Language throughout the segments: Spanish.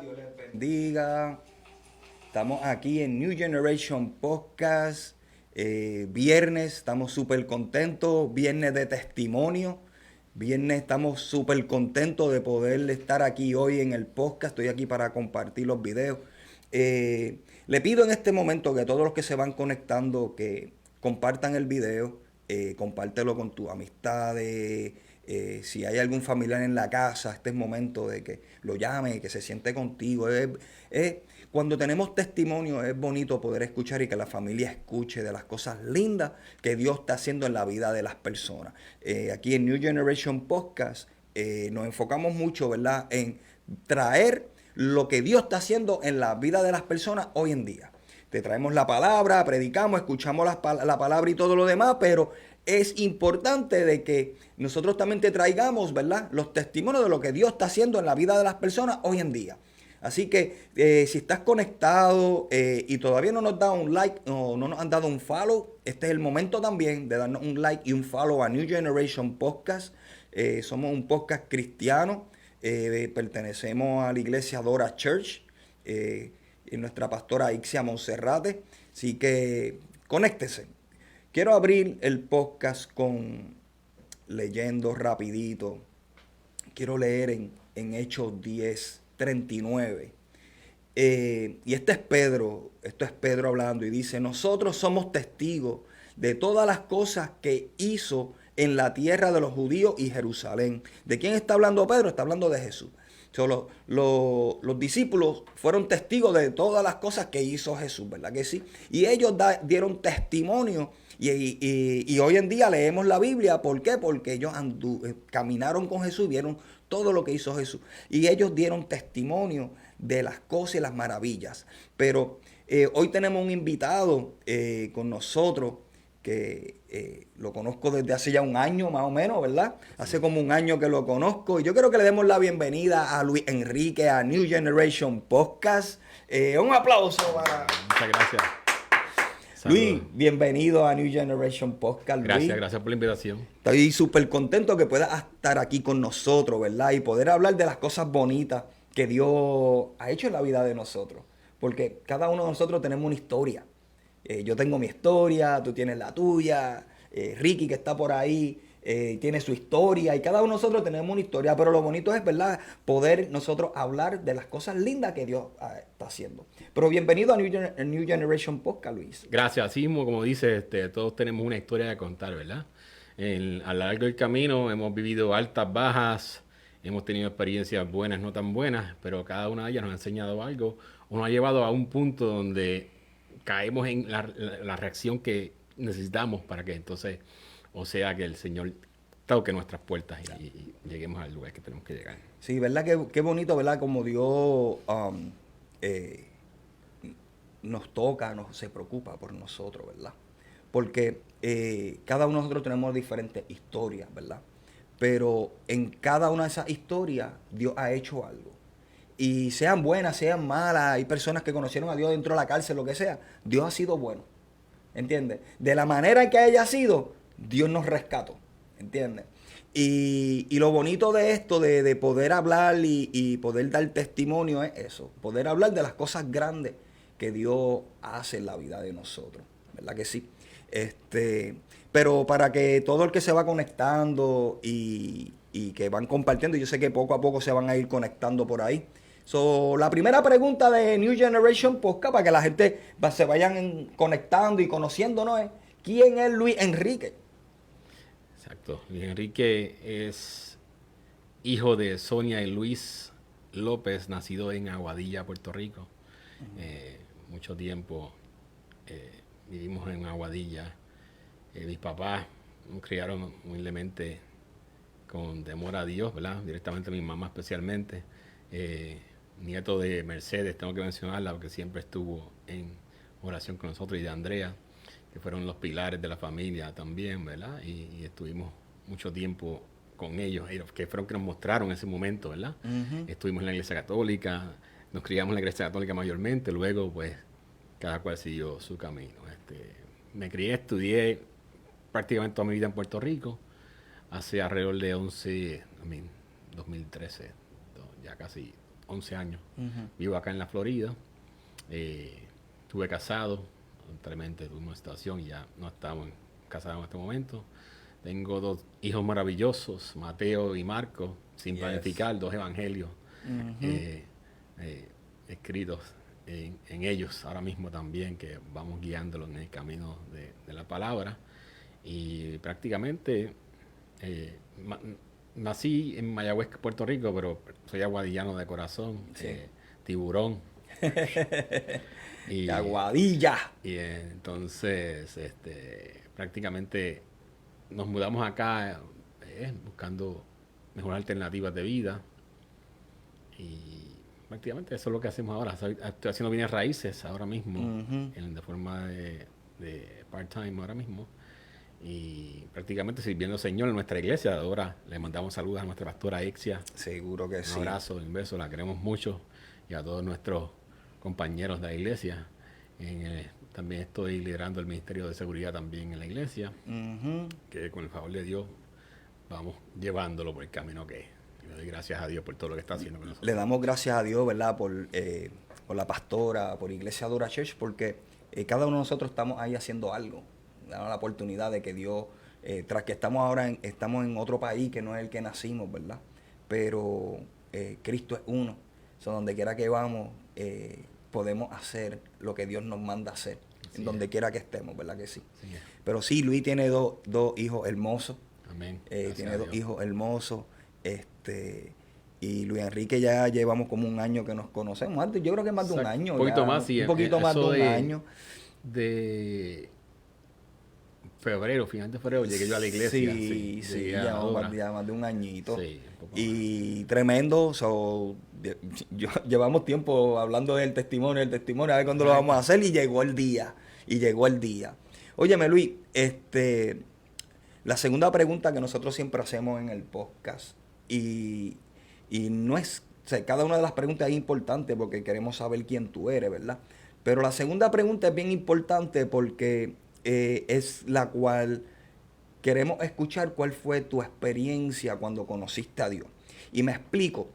Dios les bendiga. Estamos aquí en New Generation Podcast. Viernes, estamos súper contentos. Viernes de testimonio. Viernes, estamos súper contentos de poder estar aquí hoy en el podcast. Estoy aquí para compartir los videos. Le pido en este momento que todos los que se van conectando que compartan el video, compártelo con tus amistades. Si hay algún familiar en la casa, este es el momento de que lo llame, que se siente contigo. Cuando tenemos testimonio es bonito poder escuchar y que la familia escuche de las cosas lindas que Dios está haciendo en la vida de las personas. Aquí en New Generation Podcast nos enfocamos mucho, ¿verdad?, en traer lo que Dios está haciendo en la vida de las personas hoy en día. Te traemos la palabra, predicamos, escuchamos la palabra y todo lo demás, pero es importante de que nosotros también te traigamos, ¿verdad?, los testimonios de lo que Dios está haciendo en la vida de las personas hoy en día. Así que si estás conectado y todavía no nos da un like o no nos han dado un follow, este es el momento también de darnos un like y un follow a New Generation Podcast. Somos un podcast cristiano, pertenecemos a la iglesia Dora Church, y nuestra pastora Ixia Monserrate. Así que conéctese. Quiero abrir el podcast con leyendo rapidito. Quiero leer en Hechos 10:39. Y esto es Pedro hablando y dice, nosotros somos testigos de todas las cosas que hizo en la tierra de los judíos y Jerusalén. ¿De quién está hablando Pedro? Está hablando de Jesús. Los discípulos fueron testigos de todas las cosas que hizo Jesús, ¿verdad que sí? Y ellos dieron testimonio y hoy en día leemos la Biblia. ¿Por qué? Porque ellos caminaron con Jesús y vieron todo lo que hizo Jesús. Y ellos dieron testimonio de las cosas y las maravillas. Pero hoy tenemos un invitado con nosotros que lo conozco desde hace ya un año más o menos, ¿verdad? Hace como un año que lo conozco. Y yo quiero que le demos la bienvenida a Luis Enrique, a New Generation Podcast. Un aplauso para Muchas gracias. Luis. Bienvenido a New Generation Podcast, Luis. Gracias por la invitación. Estoy súper contento que puedas estar aquí con nosotros, ¿verdad? Y poder hablar de las cosas bonitas que Dios ha hecho en la vida de nosotros. Porque cada uno de nosotros tenemos una historia. Yo tengo mi historia, tú tienes la tuya, Ricky que está por ahí tiene su historia y cada uno de nosotros tenemos una historia, pero lo bonito es, ¿verdad?, poder nosotros hablar de las cosas lindas que Dios está haciendo. Pero bienvenido a New Generation Podcast, Luis. Gracias, así mismo, como dices, todos tenemos una historia de contar, ¿verdad? A lo largo del camino hemos vivido altas, bajas, hemos tenido experiencias buenas, no tan buenas, pero cada una de ellas nos ha enseñado algo o nos ha llevado a un punto donde caemos en la reacción que necesitamos para que entonces, o sea, que el Señor toque nuestras puertas y lleguemos al lugar que tenemos que llegar. Sí, ¿verdad? Qué bonito, ¿verdad? Como Dios nos toca, se preocupa por nosotros, ¿verdad? Porque cada uno de nosotros tenemos diferentes historias, ¿verdad? Pero en cada una de esas historias Dios ha hecho algo. Y sean buenas, sean malas, hay personas que conocieron a Dios dentro de la cárcel, lo que sea. Dios ha sido bueno, ¿entiendes? De la manera en que haya sido, Dios nos rescató, ¿entiendes? Y lo bonito de esto, de poder hablar y poder dar testimonio es eso, poder hablar de las cosas grandes que Dios hace en la vida de nosotros, ¿verdad que sí? Pero para que todo el que se va conectando y que van compartiendo, yo sé que poco a poco se van a ir conectando por ahí. La primera pregunta de New Generation Podcast, para que la gente se vayan conectando y conociéndonos, es ¿quién es Luis Enrique? Exacto. Luis Enrique es hijo de Sonia y Luis López, nacido en Aguadilla, Puerto Rico. Mucho tiempo vivimos en Aguadilla. Mis papás nos criaron humildemente con temor a Dios, ¿verdad? Directamente mi mamá especialmente. Nieto de Mercedes, tengo que mencionarla porque siempre estuvo en oración con nosotros, y de Andrea, que fueron los pilares de la familia también, ¿verdad? Y estuvimos mucho tiempo con ellos, que fueron que nos mostraron ese momento, ¿verdad? Estuvimos en la iglesia católica, nos criamos en la iglesia católica mayormente, luego pues cada cual siguió su camino. Me crié, estudié prácticamente toda mi vida en Puerto Rico, hace alrededor de 2013, ya casi 11 años. Vivo acá en la Florida. Estuve casado, lamentablemente tuve una situación y ya no estamos casados en este momento. Tengo 2 hijos maravillosos, Mateo y Marco, sin planificar, 2 evangelios escritos en ellos ahora mismo también, que vamos guiándolos en el camino de la palabra. Y prácticamente nací en Mayagüez, Puerto Rico, pero soy aguadillano de corazón, tiburón. Y Aguadilla. Y entonces prácticamente nos mudamos acá buscando mejores alternativas de vida. Y prácticamente eso es lo que hacemos ahora. Estoy haciendo bienes raíces ahora mismo, de forma de part-time ahora mismo. Y prácticamente sirviendo al Señor en nuestra iglesia. Ahora le mandamos saludos a nuestra pastora Exia. Seguro que sí. Un abrazo, un beso, la queremos mucho. Y a todos nuestros compañeros de la iglesia. También estoy liderando el Ministerio de Seguridad también en la iglesia. Que con el favor de Dios vamos llevándolo por el camino que es. Y le doy gracias a Dios por todo lo que está haciendo con nosotros. Le damos gracias a Dios, ¿verdad? Por la pastora, por Iglesia Adora Church, porque cada uno de nosotros estamos ahí haciendo algo. Damos la oportunidad de que Dios, tras que estamos en otro país que no es el que nacimos, ¿verdad? Pero Cristo es uno. So, donde quiera que vamos, podemos hacer lo que Dios nos manda hacer. En donde quiera que estemos, ¿verdad que sí? Pero sí, Luis tiene dos hijos hermosos. Amén. Tiene 2 hijos hermosos. Y Luis Enrique ya llevamos como un año que nos conocemos. Yo creo que más de un año. Un poquito más, sí. Un poquito más de un año. De febrero, final de febrero, llegué yo a la iglesia. Sí, ya más de un añito. Sí, y tremendo. Llevamos tiempo hablando del testimonio, a ver cuándo lo vamos a hacer, y llegó el día. Óyeme, Luis, la segunda pregunta que nosotros siempre hacemos en el podcast, y no es, o sea, cada una de las preguntas es importante porque queremos saber quién tú eres, ¿verdad? Pero la segunda pregunta es bien importante porque es la cual queremos escuchar cuál fue tu experiencia cuando conociste a Dios. Y me explico.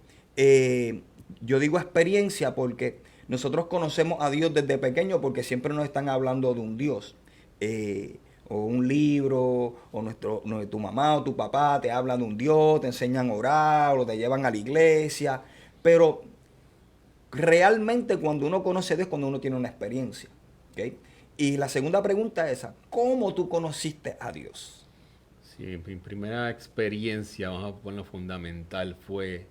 Yo digo experiencia porque nosotros conocemos a Dios desde pequeño porque siempre nos están hablando de un Dios. O un libro, o tu mamá o tu papá te hablan de un Dios, te enseñan a orar, o te llevan a la iglesia. Pero realmente cuando uno conoce a Dios, cuando uno tiene una experiencia. ¿Okay? Y la segunda pregunta es esa: ¿cómo tú conociste a Dios? Sí, mi primera experiencia, vamos a ponerlo fundamental, fue,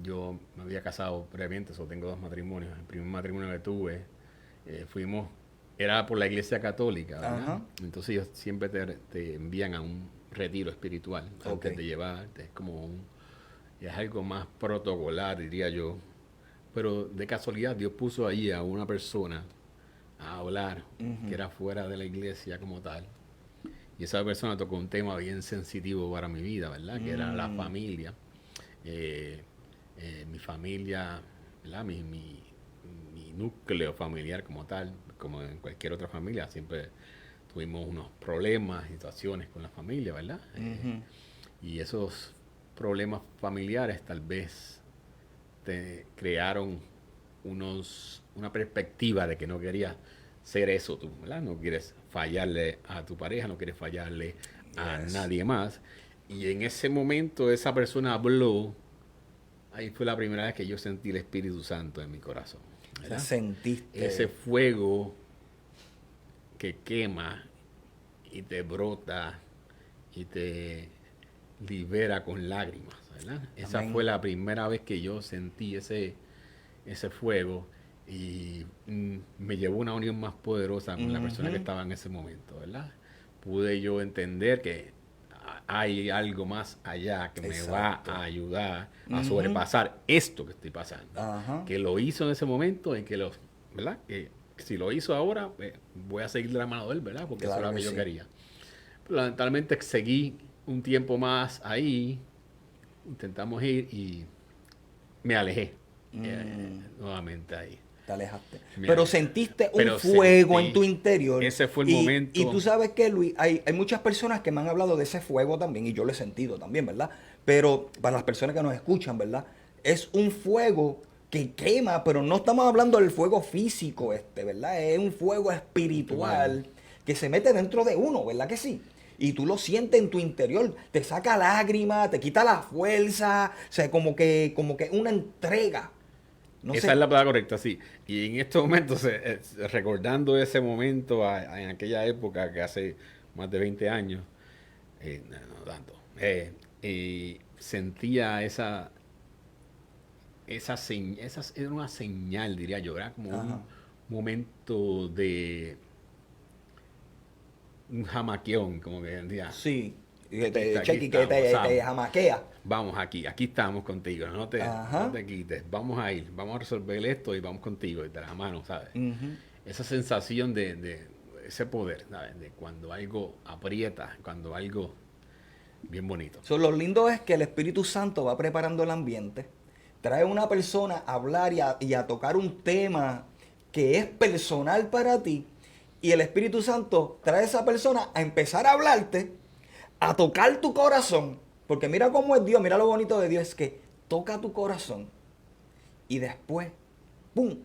yo me había casado previamente, solo tengo 2 matrimonios. El primer matrimonio que tuve, era por la iglesia católica, ¿verdad? Entonces ellos siempre te envían a un retiro espiritual antes de llevarte. Es como es algo más protocolar, diría yo. Pero de casualidad Dios puso ahí a una persona a hablar, que era fuera de la iglesia como tal. Y esa persona tocó un tema bien sensitivo para mi vida, ¿verdad? Que era la familia. Mi familia, ¿verdad? Mi núcleo familiar como tal, como en cualquier otra familia, siempre tuvimos unos problemas, situaciones con la familia, ¿verdad? Y esos problemas familiares tal vez te crearon una perspectiva de que no querías ser eso tú, ¿verdad? No quieres fallarle a tu pareja, no quieres fallarle a nadie más. Y en ese momento esa persona habló, ahí fue la primera vez que yo sentí el Espíritu Santo en mi corazón, ¿verdad? Sentiste ese fuego que quema y te brota y te libera con lágrimas, ¿verdad? Esa fue la primera vez que yo sentí ese fuego, y me llevó a una unión más poderosa con la persona que estaba en ese momento, ¿verdad? Pude yo entender que hay algo más allá que me va a ayudar a sobrepasar esto que estoy pasando. Que lo hizo en ese momento, en que ¿verdad? Que si lo hizo ahora, voy a seguir de la mano de él, ¿verdad? Porque eso era lo que yo quería. Pero lamentablemente seguí un tiempo más ahí, intentamos ir y me alejé nuevamente ahí. Te alejaste. Pero sentiste un fuego en tu interior. Ese fue el momento. Y tú sabes que, Luis, hay muchas personas que me han hablado de ese fuego también, y yo lo he sentido también, ¿verdad? Pero para las personas que nos escuchan, ¿verdad? es un fuego que quema, pero no estamos hablando del fuego físico ¿verdad? Es un fuego espiritual que se mete dentro de uno, ¿verdad que sí? Y tú lo sientes en tu interior, te saca lágrimas, te quita la fuerza, o sea, como que una entrega. No Esa sé. es la palabra correcta, sí. Y en estos momentos, recordando ese momento en aquella época, que hace más de 20 años, no tanto, sentía era una señal, diría yo, era como un Ajá. momento de un jamaqueón, como que decía, Sí. Y que aquí te, está, aquí chequi, que estamos, te ¿sabes? jamaquea. Vamos aquí estamos contigo, no Ajá. te quites, vamos a ir, vamos a resolver esto y vamos contigo, y de la mano, ¿sabes? Ujú. Esa sensación de ese poder, ¿sabes? De cuando algo aprieta, cuando algo bien bonito. So, lo lindo es que el Espíritu Santo va preparando el ambiente, trae una persona a hablar y a tocar un tema que es personal para ti, y el Espíritu Santo trae a esa persona a empezar a hablarte, a tocar tu corazón, porque mira cómo es Dios, mira lo bonito de Dios, es que toca tu corazón y después, ¡pum!,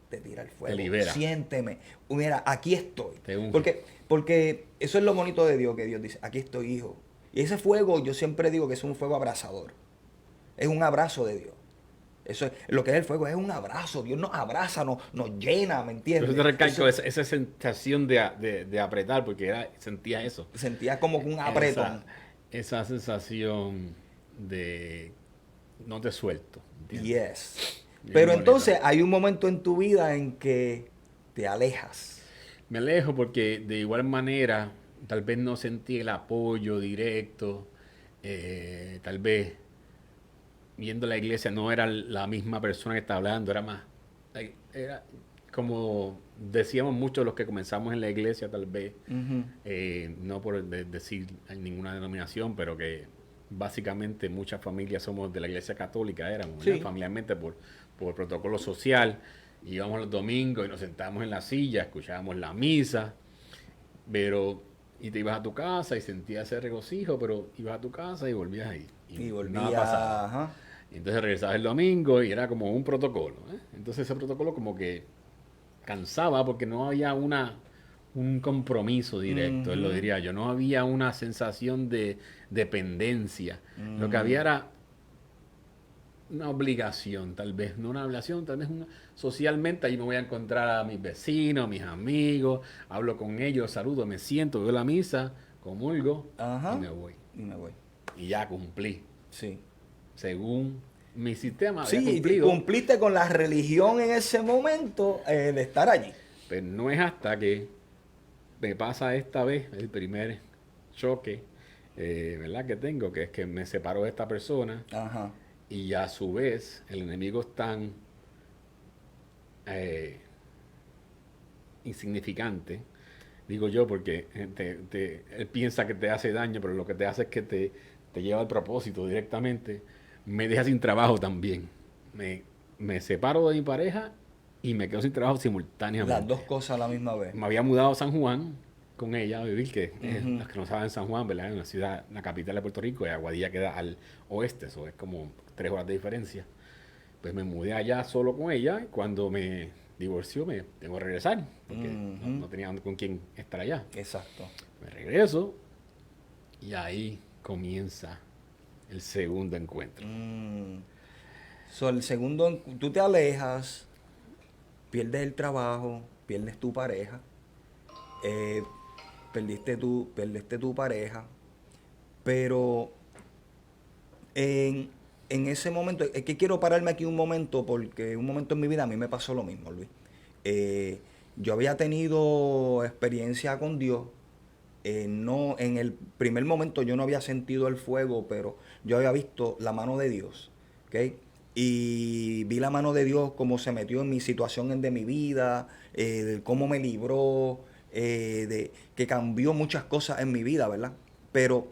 te tira el Te fuego. libera, Siénteme, mira, aquí estoy. te unge. Porque eso es lo bonito de Dios, que Dios dice, aquí estoy, hijo. Y ese fuego, yo siempre digo que es un fuego abrazador. Es un abrazo de Dios. Eso es, lo que es el fuego es un abrazo. Dios nos abraza, nos llena, ¿me Por eso entiendes? te recalco Eso esa sensación de apretar, porque sentía eso. sentía como que un Esa, apretón. esa sensación de no te suelto, ¿entiendes? Yes. Bien Pero bonito. entonces hay un momento en tu vida en que te alejas. Me alejo porque de igual manera tal vez no sentí el apoyo directo, tal vez viendo la iglesia no era la misma persona que estaba hablando, era más, era como decíamos muchos los que comenzamos en la iglesia tal vez, Ujú. no por decir ninguna denominación, pero que básicamente muchas familias somos de la iglesia católica, éramos, ¿verdad? Sí. Familiarmente por protocolo social, íbamos los domingos y nos sentábamos en la silla, escuchábamos la misa, pero y te ibas a tu casa y sentías ese regocijo, pero ibas a tu casa y volvías ahí. Y Nada volvía. pasaba. Ajá. Y entonces regresabas el domingo y era como un protocolo. Entonces ese protocolo como que cansaba porque no había un compromiso directo, él lo Ujú. diría yo. No había una sensación de dependencia. Lo que había Mm. era una obligación, tal vez, no una obligación, tal vez socialmente ahí me voy a encontrar a mis vecinos, a mis amigos, hablo con ellos, saludo, me siento, veo la misa, comulgo y Ajá. me voy. Y me voy. Y ya cumplí. Sí. Según mi sistema había Sí, cumplido, cumpliste con la religión en ese momento de estar allí. pero no es hasta que me pasa esta vez el primer choque, ¿verdad? Que tengo, que es que me separó de esta persona Ajá. y a su vez el enemigo es tan eh, insignificante, digo yo, porque él piensa que te hace daño, pero lo que te hace es que te lleva al propósito directamente. Me deja sin trabajo también. Me separo de mi pareja y me quedo sin trabajo Las simultáneamente. dos cosas a la misma vez. Me había mudado a San Juan con ella a vivir, que Ujú. los que no saben San Juan, ¿verdad? Es una ciudad, la capital de Puerto Rico, y Aguadilla queda al oeste, eso es como 3 horas de diferencia. Pues me mudé allá solo con ella y cuando me divorció me tengo que regresar, porque Ujú. no tenía con quién estar allá. Exacto. Me regreso y ahí comienza el segundo encuentro. Mm. So, el segundo, tú te alejas, pierdes el trabajo, pierdes tu pareja, eh, perdiste tu pareja, pero en ese momento, es que quiero pararme aquí un momento, porque un momento en mi vida a mí me pasó lo mismo, Luis. Eh, yo había tenido experiencia con Dios. No, en el primer momento yo no había sentido el fuego, pero yo había visto la mano de Dios, ¿ok? Y vi la mano de Dios como se metió en mi situación de mi vida, de cómo me libró, de que cambió muchas cosas en mi vida, ¿verdad? Pero,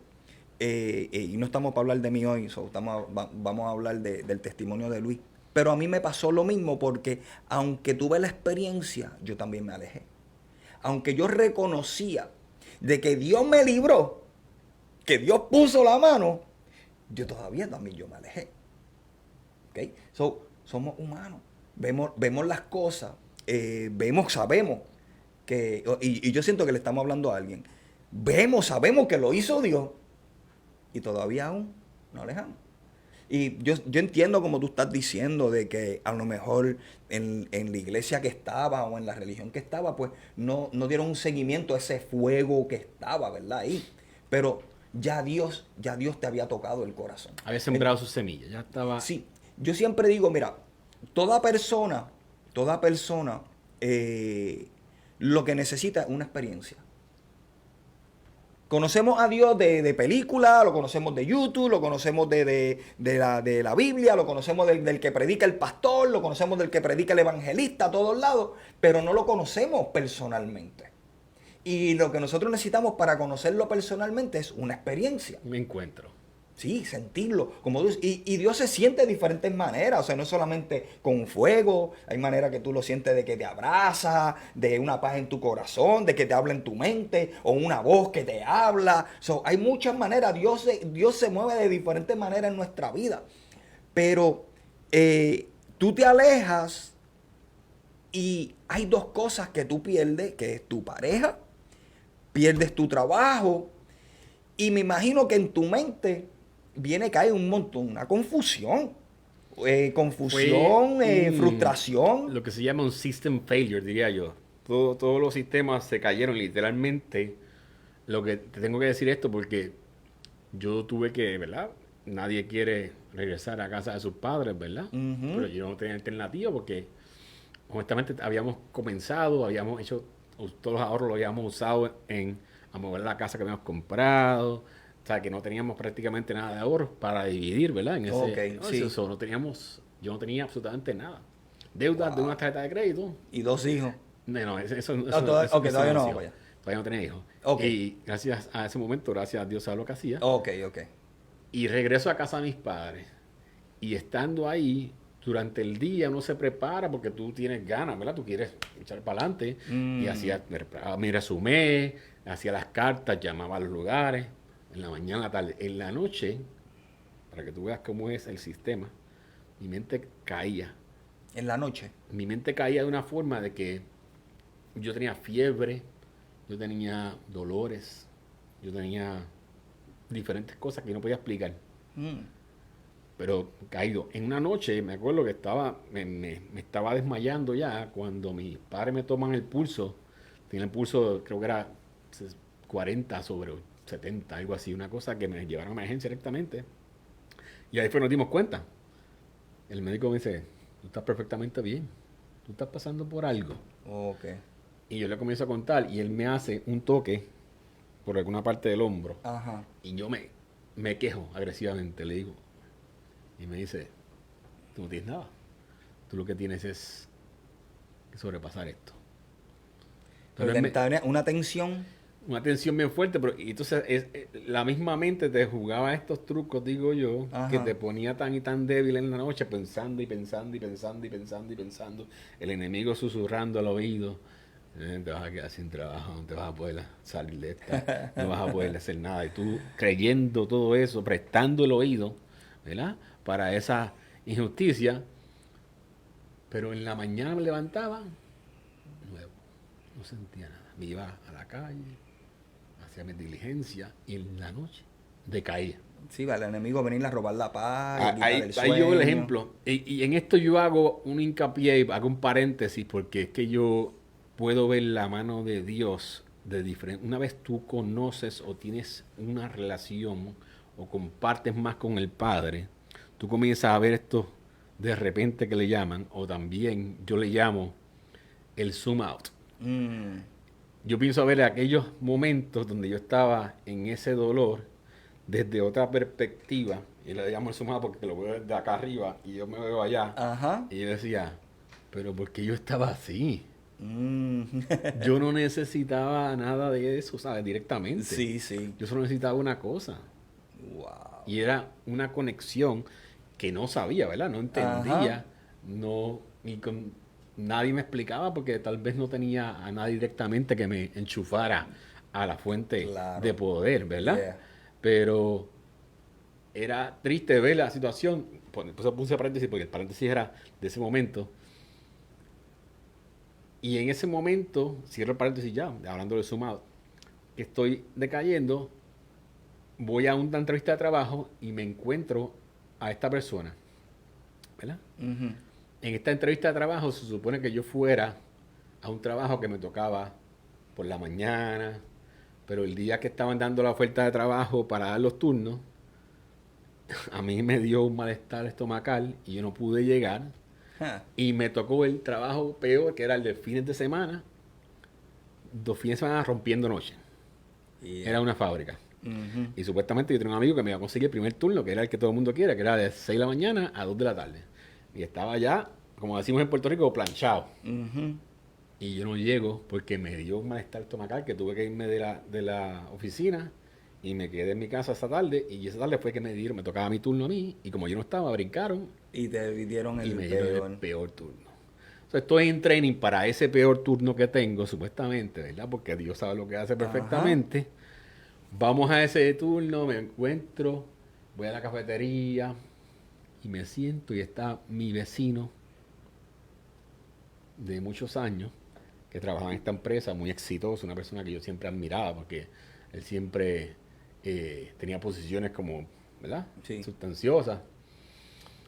y no estamos para hablar de mí hoy, vamos a hablar del testimonio de Luis. Pero a mí me pasó lo mismo porque aunque tuve la experiencia, yo también me alejé. Aunque yo reconocía de que Dios me libró, que Dios puso la mano, yo todavía también yo me alejé. ¿ok? Somos humanos. Vemos las cosas, sabemos y yo siento que le estamos hablando a alguien. Sabemos que lo hizo Dios y todavía aún nos alejamos. Y yo entiendo como tú estás diciendo de que a lo mejor en la iglesia que estaba o en la religión que estaba, pues no dieron un seguimiento a ese fuego que estaba, ¿verdad? Ahí. Pero ya Dios te había tocado el corazón. Había sembrado su semilla, ya estaba... Sí, yo siempre digo, mira, toda persona, lo que necesita es una experiencia. Conocemos a Dios de película, lo conocemos de YouTube, lo conocemos de la Biblia, lo conocemos del que predica el pastor, lo conocemos del que predica el evangelista a todos lados, pero no lo conocemos personalmente. Y lo que nosotros necesitamos para conocerlo personalmente es una experiencia. Me encuentro. Sí, sentirlo. Como Dios. Y Dios se siente de diferentes maneras. O sea, no es solamente con fuego. Hay maneras que tú lo sientes de que te abraza, de una paz en tu corazón, de que te habla en tu mente, o una voz que te habla. Hay muchas maneras. Dios se mueve de diferentes maneras en nuestra vida. Pero tú te alejas y hay dos cosas que tú pierdes, que es tu pareja, pierdes tu trabajo. Y me imagino que en tu mente viene que hay un montón, una confusión. Frustración. Lo que se llama un system failure, diría yo. Todos los sistemas se cayeron literalmente. Lo que te tengo que decir esto porque yo tuve que, ¿verdad? Nadie quiere regresar a casa de sus padres, ¿verdad? Pero yo no tenía alternativa porque honestamente habíamos comenzado, habíamos hecho todos los ahorros, los habíamos usado a mover la casa que habíamos comprado. O sea, que no teníamos prácticamente nada de ahorros para dividir, ¿verdad? En ese, sí. yo no tenía absolutamente nada. Deudas de una tarjeta de crédito. Y 2 hijos. Todavía no. Todavía no tenía hijos. Okay. Y gracias a ese momento, gracias a Dios, sabe lo que hacía. Ok. Y regreso a casa de mis padres. Y estando ahí, durante el día uno se prepara porque tú tienes ganas, ¿verdad? Tú quieres echar para adelante. Y hacía mi resumen, hacía las cartas, llamaba a los lugares. En la mañana, en la tarde, en la noche, para que tú veas cómo es el sistema, mi mente caía. ¿En la noche? Mi mente caía de una forma de que yo tenía fiebre, yo tenía dolores, yo tenía diferentes cosas que no podía explicar. Pero caído. En una noche, me acuerdo que me estaba desmayando ya cuando mis padres me toman el pulso. Tenía el pulso, creo que era 40 sobre 70, algo así, una cosa que me llevaron a emergencia directamente. Y ahí fue nos dimos cuenta. El médico me dice, tú estás perfectamente bien, tú estás pasando por algo. Okay. Y yo le comienzo a contar y él me hace un toque por alguna parte del hombro. Ajá. Y yo me quejo agresivamente, le digo. Y me dice, tú no tienes nada, tú lo que tienes es que sobrepasar esto. Una tensión. Una tensión bien fuerte, pero y entonces la misma mente te jugaba estos trucos, digo yo, Ajá. que te ponía tan y tan débil en la noche pensando y pensando. El enemigo susurrando al oído, te vas a quedar sin trabajo, no te vas a poder salir de esta, no vas a poder hacer nada. Y tú creyendo todo eso, prestando el oído, ¿verdad? Para esa injusticia, pero en la mañana me levantaba nuevo, no sentía nada. Me iba a la calle, hacía mi diligencia y en la noche decaía. Sí, va el enemigo venir a robar la paz. Ahí yo el ejemplo. Y en esto yo hago un hincapié, hago un paréntesis, porque es que yo puedo ver la mano de Dios de diferente. Una vez tú conoces o tienes una relación o compartes más con el Padre, tú comienzas a ver esto de repente que le llaman, o también yo le llamo el zoom out. Yo pienso a ver aquellos momentos donde yo estaba en ese dolor desde otra perspectiva, y le llamo el zoom out porque lo veo desde acá arriba y yo me veo allá. Ajá. Y yo decía, pero ¿por qué yo estaba así? Yo no necesitaba nada de eso, ¿sabes? Directamente. Sí. Yo solo necesitaba una cosa. Wow. Y era una conexión que no sabía, ¿verdad? No entendía. Ajá. Nadie me explicaba porque tal vez no tenía a nadie directamente que me enchufara a la fuente de poder, ¿verdad? Yeah. Pero era triste ver la situación puse paréntesis porque el paréntesis era de ese momento. Y en ese momento, cierro el paréntesis ya, hablando del sumado, que estoy decayendo, voy a una entrevista de trabajo y me encuentro a esta persona, ¿verdad? Ujú. En esta entrevista de trabajo se supone que yo fuera a un trabajo que me tocaba por la mañana, pero el día que estaban dando la oferta de trabajo para dar los turnos, a mí me dio un malestar estomacal y yo no pude llegar. Ja. Y me tocó el trabajo peor, que era el de fines de semana, 2 fines de semana rompiendo noche. Yeah. Era una fábrica. Ujú. Y supuestamente yo tenía un amigo que me iba a conseguir el primer turno, que era el que todo el mundo quiere, que era de 6 de la mañana a 2 de la tarde. Y estaba ya, como decimos en Puerto Rico, planchado. Ujú. Y yo no llego porque me dio un malestar estomacal, que tuve que irme de la oficina y me quedé en mi casa esa tarde. Y esa tarde fue que me tocaba mi turno a mí. Y como yo no estaba, brincaron Y te dieron y el me dieron peor. el peor turno. O sea, estoy en training para ese peor turno que tengo, supuestamente, ¿verdad? Porque Dios sabe lo que hace perfectamente. Vamos a ese turno, me encuentro, voy a la cafetería y me siento y está mi vecino de muchos años que trabajaba en esta empresa, muy exitoso, una persona que yo siempre admiraba porque él siempre tenía posiciones como, ¿verdad? Sí. Sustanciosas.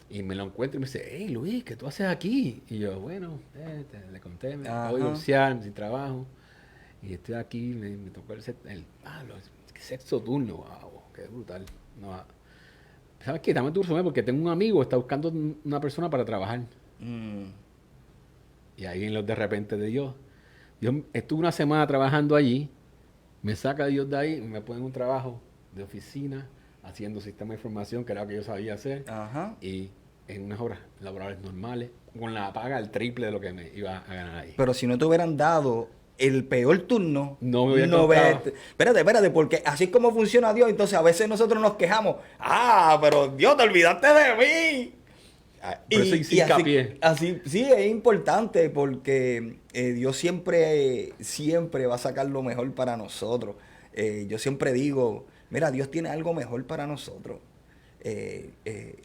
Y me lo encuentro y me dice, hey Luis, ¿qué tú haces aquí? Y yo, bueno, le conté, me acabo de Ajá. divorciar, sin trabajo. Y estoy aquí, me tocó qué sexto turno, wow, qué brutal. No, ¿sabes qué? Dame tu resumen porque tengo un amigo que está buscando una persona para trabajar. Mm. Y ahí en los de repente de Dios. Yo estuve una semana trabajando allí, me saca Dios de ahí, me pone en un trabajo de oficina, haciendo sistema de información, que era lo que yo sabía hacer. Ajá. Y en unas horas laborales normales, con la paga el triple de lo que me iba a ganar ahí. Pero si no te hubieran dado el peor turno, No me hubiera no encontrado. espérate, porque así es como funciona Dios, entonces a veces nosotros nos quejamos, pero Dios, te olvidaste de mí. Por eso hice hincapié. Así, sí, es importante porque Dios siempre va a sacar lo mejor para nosotros. Yo siempre digo, mira, Dios tiene algo mejor para nosotros.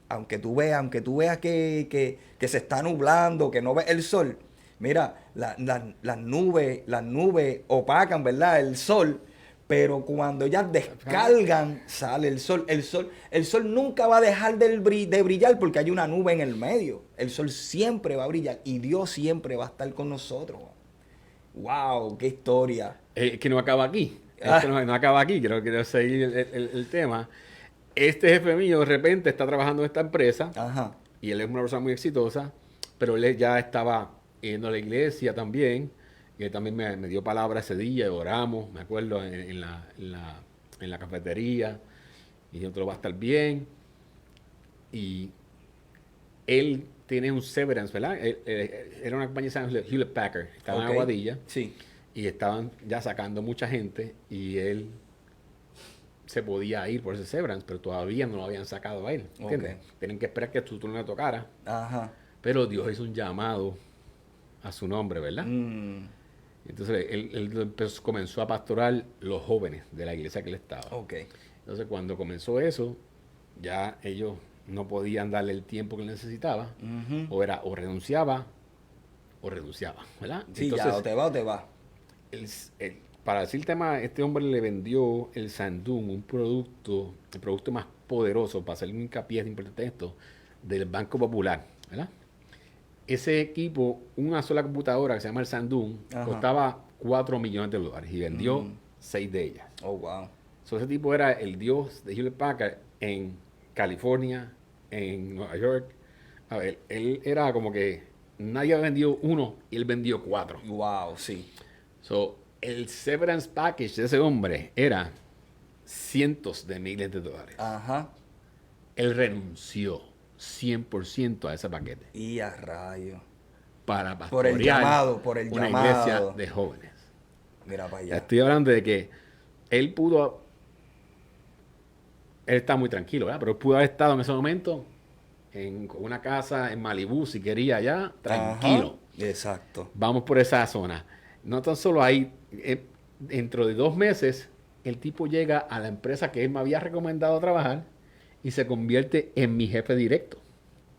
Aunque tú veas que se está nublando, que no ves el sol, mira, las nubes opacan, ¿verdad? El sol, pero cuando ellas descargan, sale el sol. El sol nunca va a dejar de brillar porque hay una nube en el medio. El sol siempre va a brillar y Dios siempre va a estar con nosotros. ¡Wow! ¡Qué historia! Que no acaba aquí. Es que no acaba aquí. Quiero seguir el tema. Este jefe mío de repente está trabajando en esta empresa Ajá. y él es una persona muy exitosa, pero él ya estaba yendo a la iglesia también. Y él también me dio palabra ese día y oramos, me acuerdo, en la cafetería. Y dijo, todo va a estar bien. Y él tiene un severance, ¿verdad? Era una compañía de Hewlett Packard, estaba en Ok. Aguadilla. Sí. Y estaban ya sacando mucha gente y él se podía ir por ese severance, pero todavía no lo habían sacado a él, ¿entiendes? Ok. Tienen que esperar que su turno le tocara, Ajá. pero Dios hizo un llamado a su nombre, ¿verdad? Mm. Entonces él comenzó a pastorar los jóvenes de la iglesia que él estaba. Ok. Entonces cuando comenzó eso, ya ellos no podían darle el tiempo que él necesitaba, Ujú. o renunciaba, ¿verdad? Sí, Entonces, ya, o te va o te va. para decir el tema, este hombre le vendió el Sandung, el producto más poderoso, para hacer un hincapié importante en esto, del Banco Popular, ¿verdad? Ese equipo, una sola computadora que se llama el Sandung, Ajá. costaba $4 millones y vendió 6 de ellas. Oh, wow. So, ese tipo era el dios de Hewlett Packard en California, en Nueva York. A ver, él era como que nadie había vendido uno y él vendió 4. Wow, sí. So, el severance package de ese hombre era cientos de miles de dólares. Ajá. Él renunció 100% a ese paquete Y a rayo. para Por el pastorear llamado, por el una llamado. iglesia de jóvenes. Mira para Ya allá. estoy hablando de que él está muy tranquilo, ¿verdad? Pero él pudo haber estado en ese momento en una casa en Malibú, si quería, allá, tranquilo. Ajá. Exacto. Vamos por esa zona. No tan solo ahí, dentro de 2 meses, el tipo llega a la empresa que él me había recomendado trabajar y se convierte en mi jefe directo.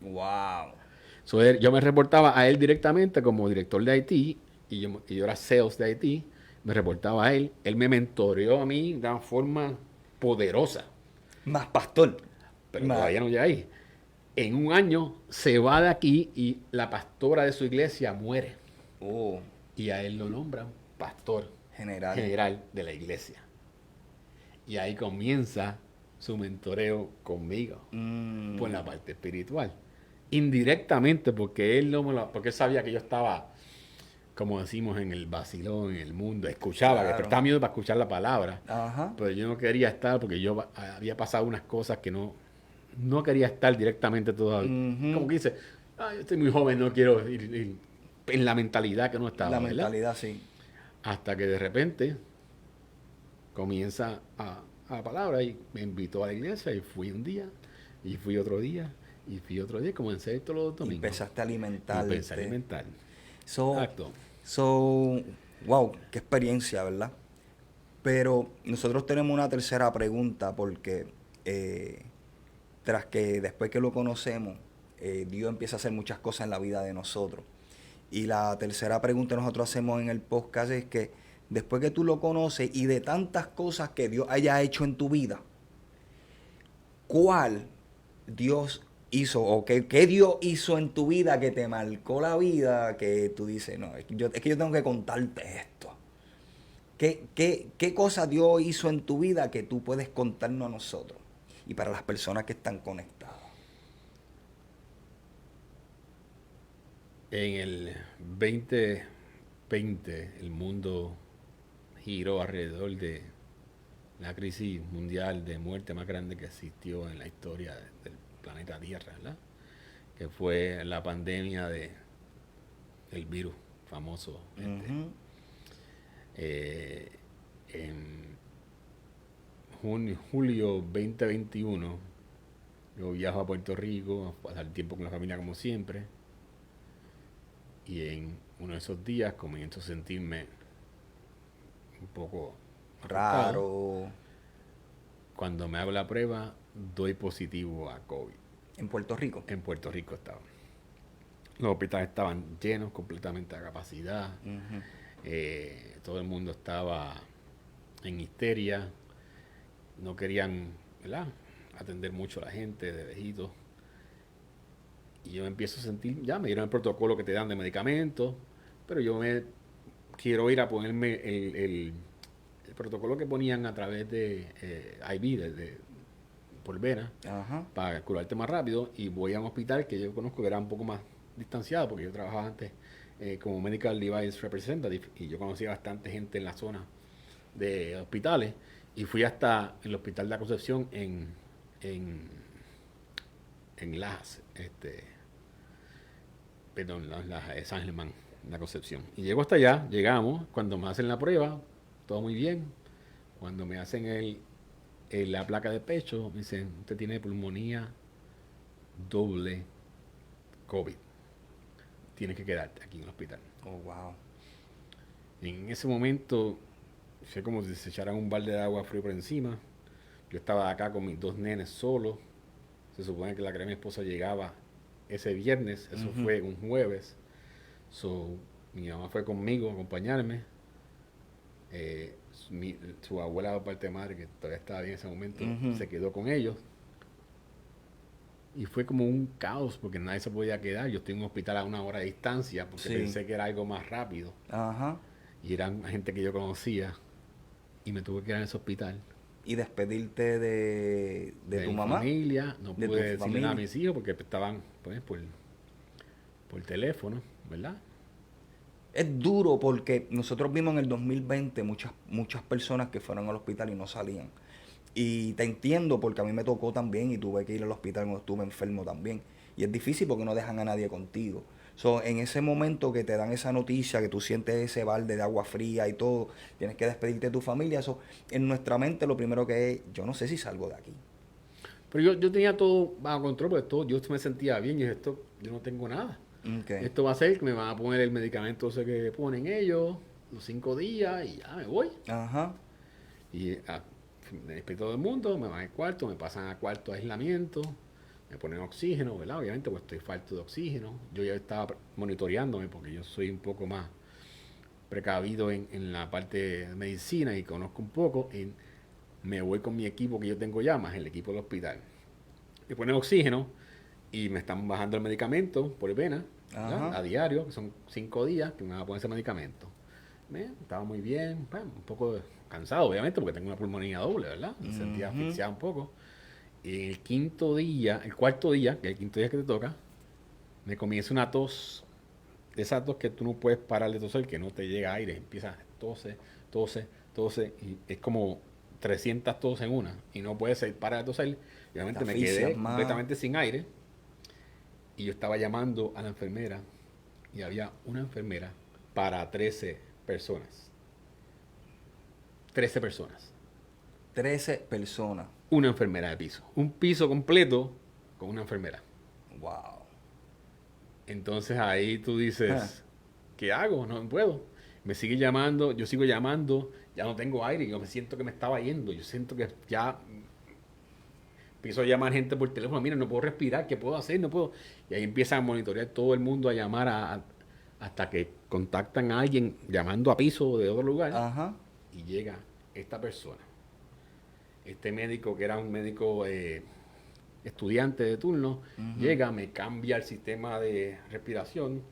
Wow. So, yo me reportaba a él directamente como director de IT y yo era sales de IT. Me reportaba a él. Él me mentoreó a mí de una forma poderosa, Más pastor. pero Más. todavía no llega ahí. En un año se va de aquí y la pastora de su iglesia muere. Oh, Y a él lo nombran pastor general. general de la iglesia. Y ahí comienza su mentoreo conmigo por la parte espiritual. Indirectamente, porque él no me lo, porque él sabía que yo estaba, como decimos, en el vacilón, en el mundo, escuchaba, que Claro. prestaba miedo para escuchar la palabra, Ajá. pero yo no quería estar porque yo había pasado unas cosas que no quería estar directamente todavía. Como Ujú. que dice, yo estoy muy joven, no quiero ir en la mentalidad que no La estaba, ¿verdad? mentalidad, sí. Hasta que de repente comienza a la palabra y me invitó a la iglesia y fui un día, y fui otro día, y fui otro día, comencé a ir todos los Y domingos. empezaste a Y pensé alimentarte. alimentar. So, Exacto. so, wow, qué experiencia, ¿verdad? Pero nosotros tenemos una tercera pregunta porque eh, tras que después que lo conocemos, Dios empieza a hacer muchas cosas en la vida de nosotros. Y la tercera pregunta que nosotros hacemos en el podcast es que después que tú lo conoces y de tantas cosas que Dios haya hecho en tu vida, ¿cuál Dios hizo o qué Dios hizo en tu vida que te marcó la vida que tú dices, no, es que yo tengo que contarte esto? ¿Qué cosa Dios hizo en tu vida que tú puedes contarnos a nosotros y para las personas que están conectadas? En el 2020 el mundo giró alrededor de la crisis mundial de muerte más grande que existió en la historia del planeta Tierra, ¿verdad? Que fue la pandemia del virus famoso. Ujú. Eh, en julio 2021 yo viajo a Puerto Rico a pasar tiempo con la familia como siempre y en uno de esos días comienzo a sentirme un poco afectado. Raro. Cuando me hago la prueba doy positivo a COVID. En Puerto Rico. En Puerto Rico estaba. Los hospitales estaban llenos completamente a capacidad. Ujú. Todo el mundo estaba en histeria. No querían, ¿verdad?, atender mucho a la gente de viejitos. Y yo me empiezo a sentir, ya me dieron el protocolo que te dan de medicamentos, pero yo me quiero ir a ponerme el protocolo que ponían a través de IV, por vena, Ajá. para curarte más rápido. Y voy a un hospital que yo conozco que era un poco más distanciado, porque yo trabajaba antes como Medical Device Representative y yo conocía bastante gente en la zona de hospitales. Y fui hasta el hospital de la Concepción en Lajas, perdón, Lajas de San Germán, la Concepción. Y llego hasta allá, llegamos, cuando me hacen la prueba, todo muy bien. Cuando me hacen la placa de pecho, me dicen, usted tiene pulmonía doble COVID. Tienes que quedarte aquí en el hospital. Oh, wow. Y en ese momento, fue como si se echaran un balde de agua frío por encima. Yo estaba acá con mis dos nenes solos. Se supone que la crema de mi esposa llegaba ese viernes, eso Ujú. fue un jueves. So, mi mamá fue conmigo a acompañarme. Su abuela de parte de madre, que todavía estaba bien en ese momento, Ujú. se quedó con ellos. Y fue como un caos porque nadie se podía quedar. Yo estoy en un hospital a 1 hora de distancia porque Sí. pensé que era algo más rápido. Ajá. Y eran gente que yo conocía. Y me tuve que quedar en ese hospital. Y despedirte de tu Mi mamá. familia, no De tu pude decirle nada a familia. mis hijos porque estaban pues, por teléfono, ¿verdad? Es duro porque nosotros vimos en el 2020 muchas personas que fueron al hospital y no salían. Y te entiendo porque a mí me tocó también y tuve que ir al hospital cuando estuve enfermo también. Y es difícil porque no dejan a nadie contigo. So, en ese momento que te dan esa noticia, que tú sientes ese balde de agua fría y todo, tienes que despedirte de tu familia. Eso, en nuestra mente lo primero que es, yo no sé si salgo de aquí. Pero yo tenía todo bajo control, porque yo me sentía bien y dije, esto, yo no tengo nada. Okay. Esto va a ser que me van a poner el medicamento ese que ponen ellos, los 5 días y ya me voy. Ajá. Y me despierto todo el mundo, me van al cuarto, me pasan al cuarto de aislamiento, me ponen oxígeno, ¿verdad? Obviamente, pues estoy falto de oxígeno. Yo ya estaba monitoreándome porque yo soy un poco más precavido en la parte de medicina y conozco un poco. Y me voy con mi equipo que yo tengo ya, más el equipo del hospital. Me ponen oxígeno y me están bajando el medicamento por vena, ¿verdad? Ajá. A diario, que son 5 días que me van a poner ese medicamento. Estaba muy bien, bueno, un poco cansado, obviamente, porque tengo una pulmonía doble, ¿verdad? Me sentía Ujú. asfixiado un poco. Y el quinto día, el cuarto día, que es el quinto día que te toca, me comienza una tos, de esas tos que tú no puedes parar de toser, que no te llega aire, empieza tose, tose, tose, y es como 300 tos en una, y no puedes parar de toser. Y Te obviamente me asfixias quedé más. completamente sin aire, y yo estaba llamando a la enfermera, y había una enfermera para 13 personas. 13 personas. 13 personas. Una enfermera de piso. Un piso completo con una enfermera. Wow. Entonces ahí tú Ja. dices, ¿qué hago? No puedo. Me sigue llamando, yo sigo llamando, ya no tengo aire, yo me siento que me estaba yendo, yo siento que ya empiezo a llamar gente por teléfono, mira, no puedo respirar, ¿qué puedo hacer? No puedo. Y ahí empiezan a monitorear todo el mundo, a llamar hasta que contactan a alguien llamando a piso de otro lugar Ajá. y llega esta persona. Este médico, que era un médico estudiante de turno, Ujú. llega, me cambia el sistema de respiración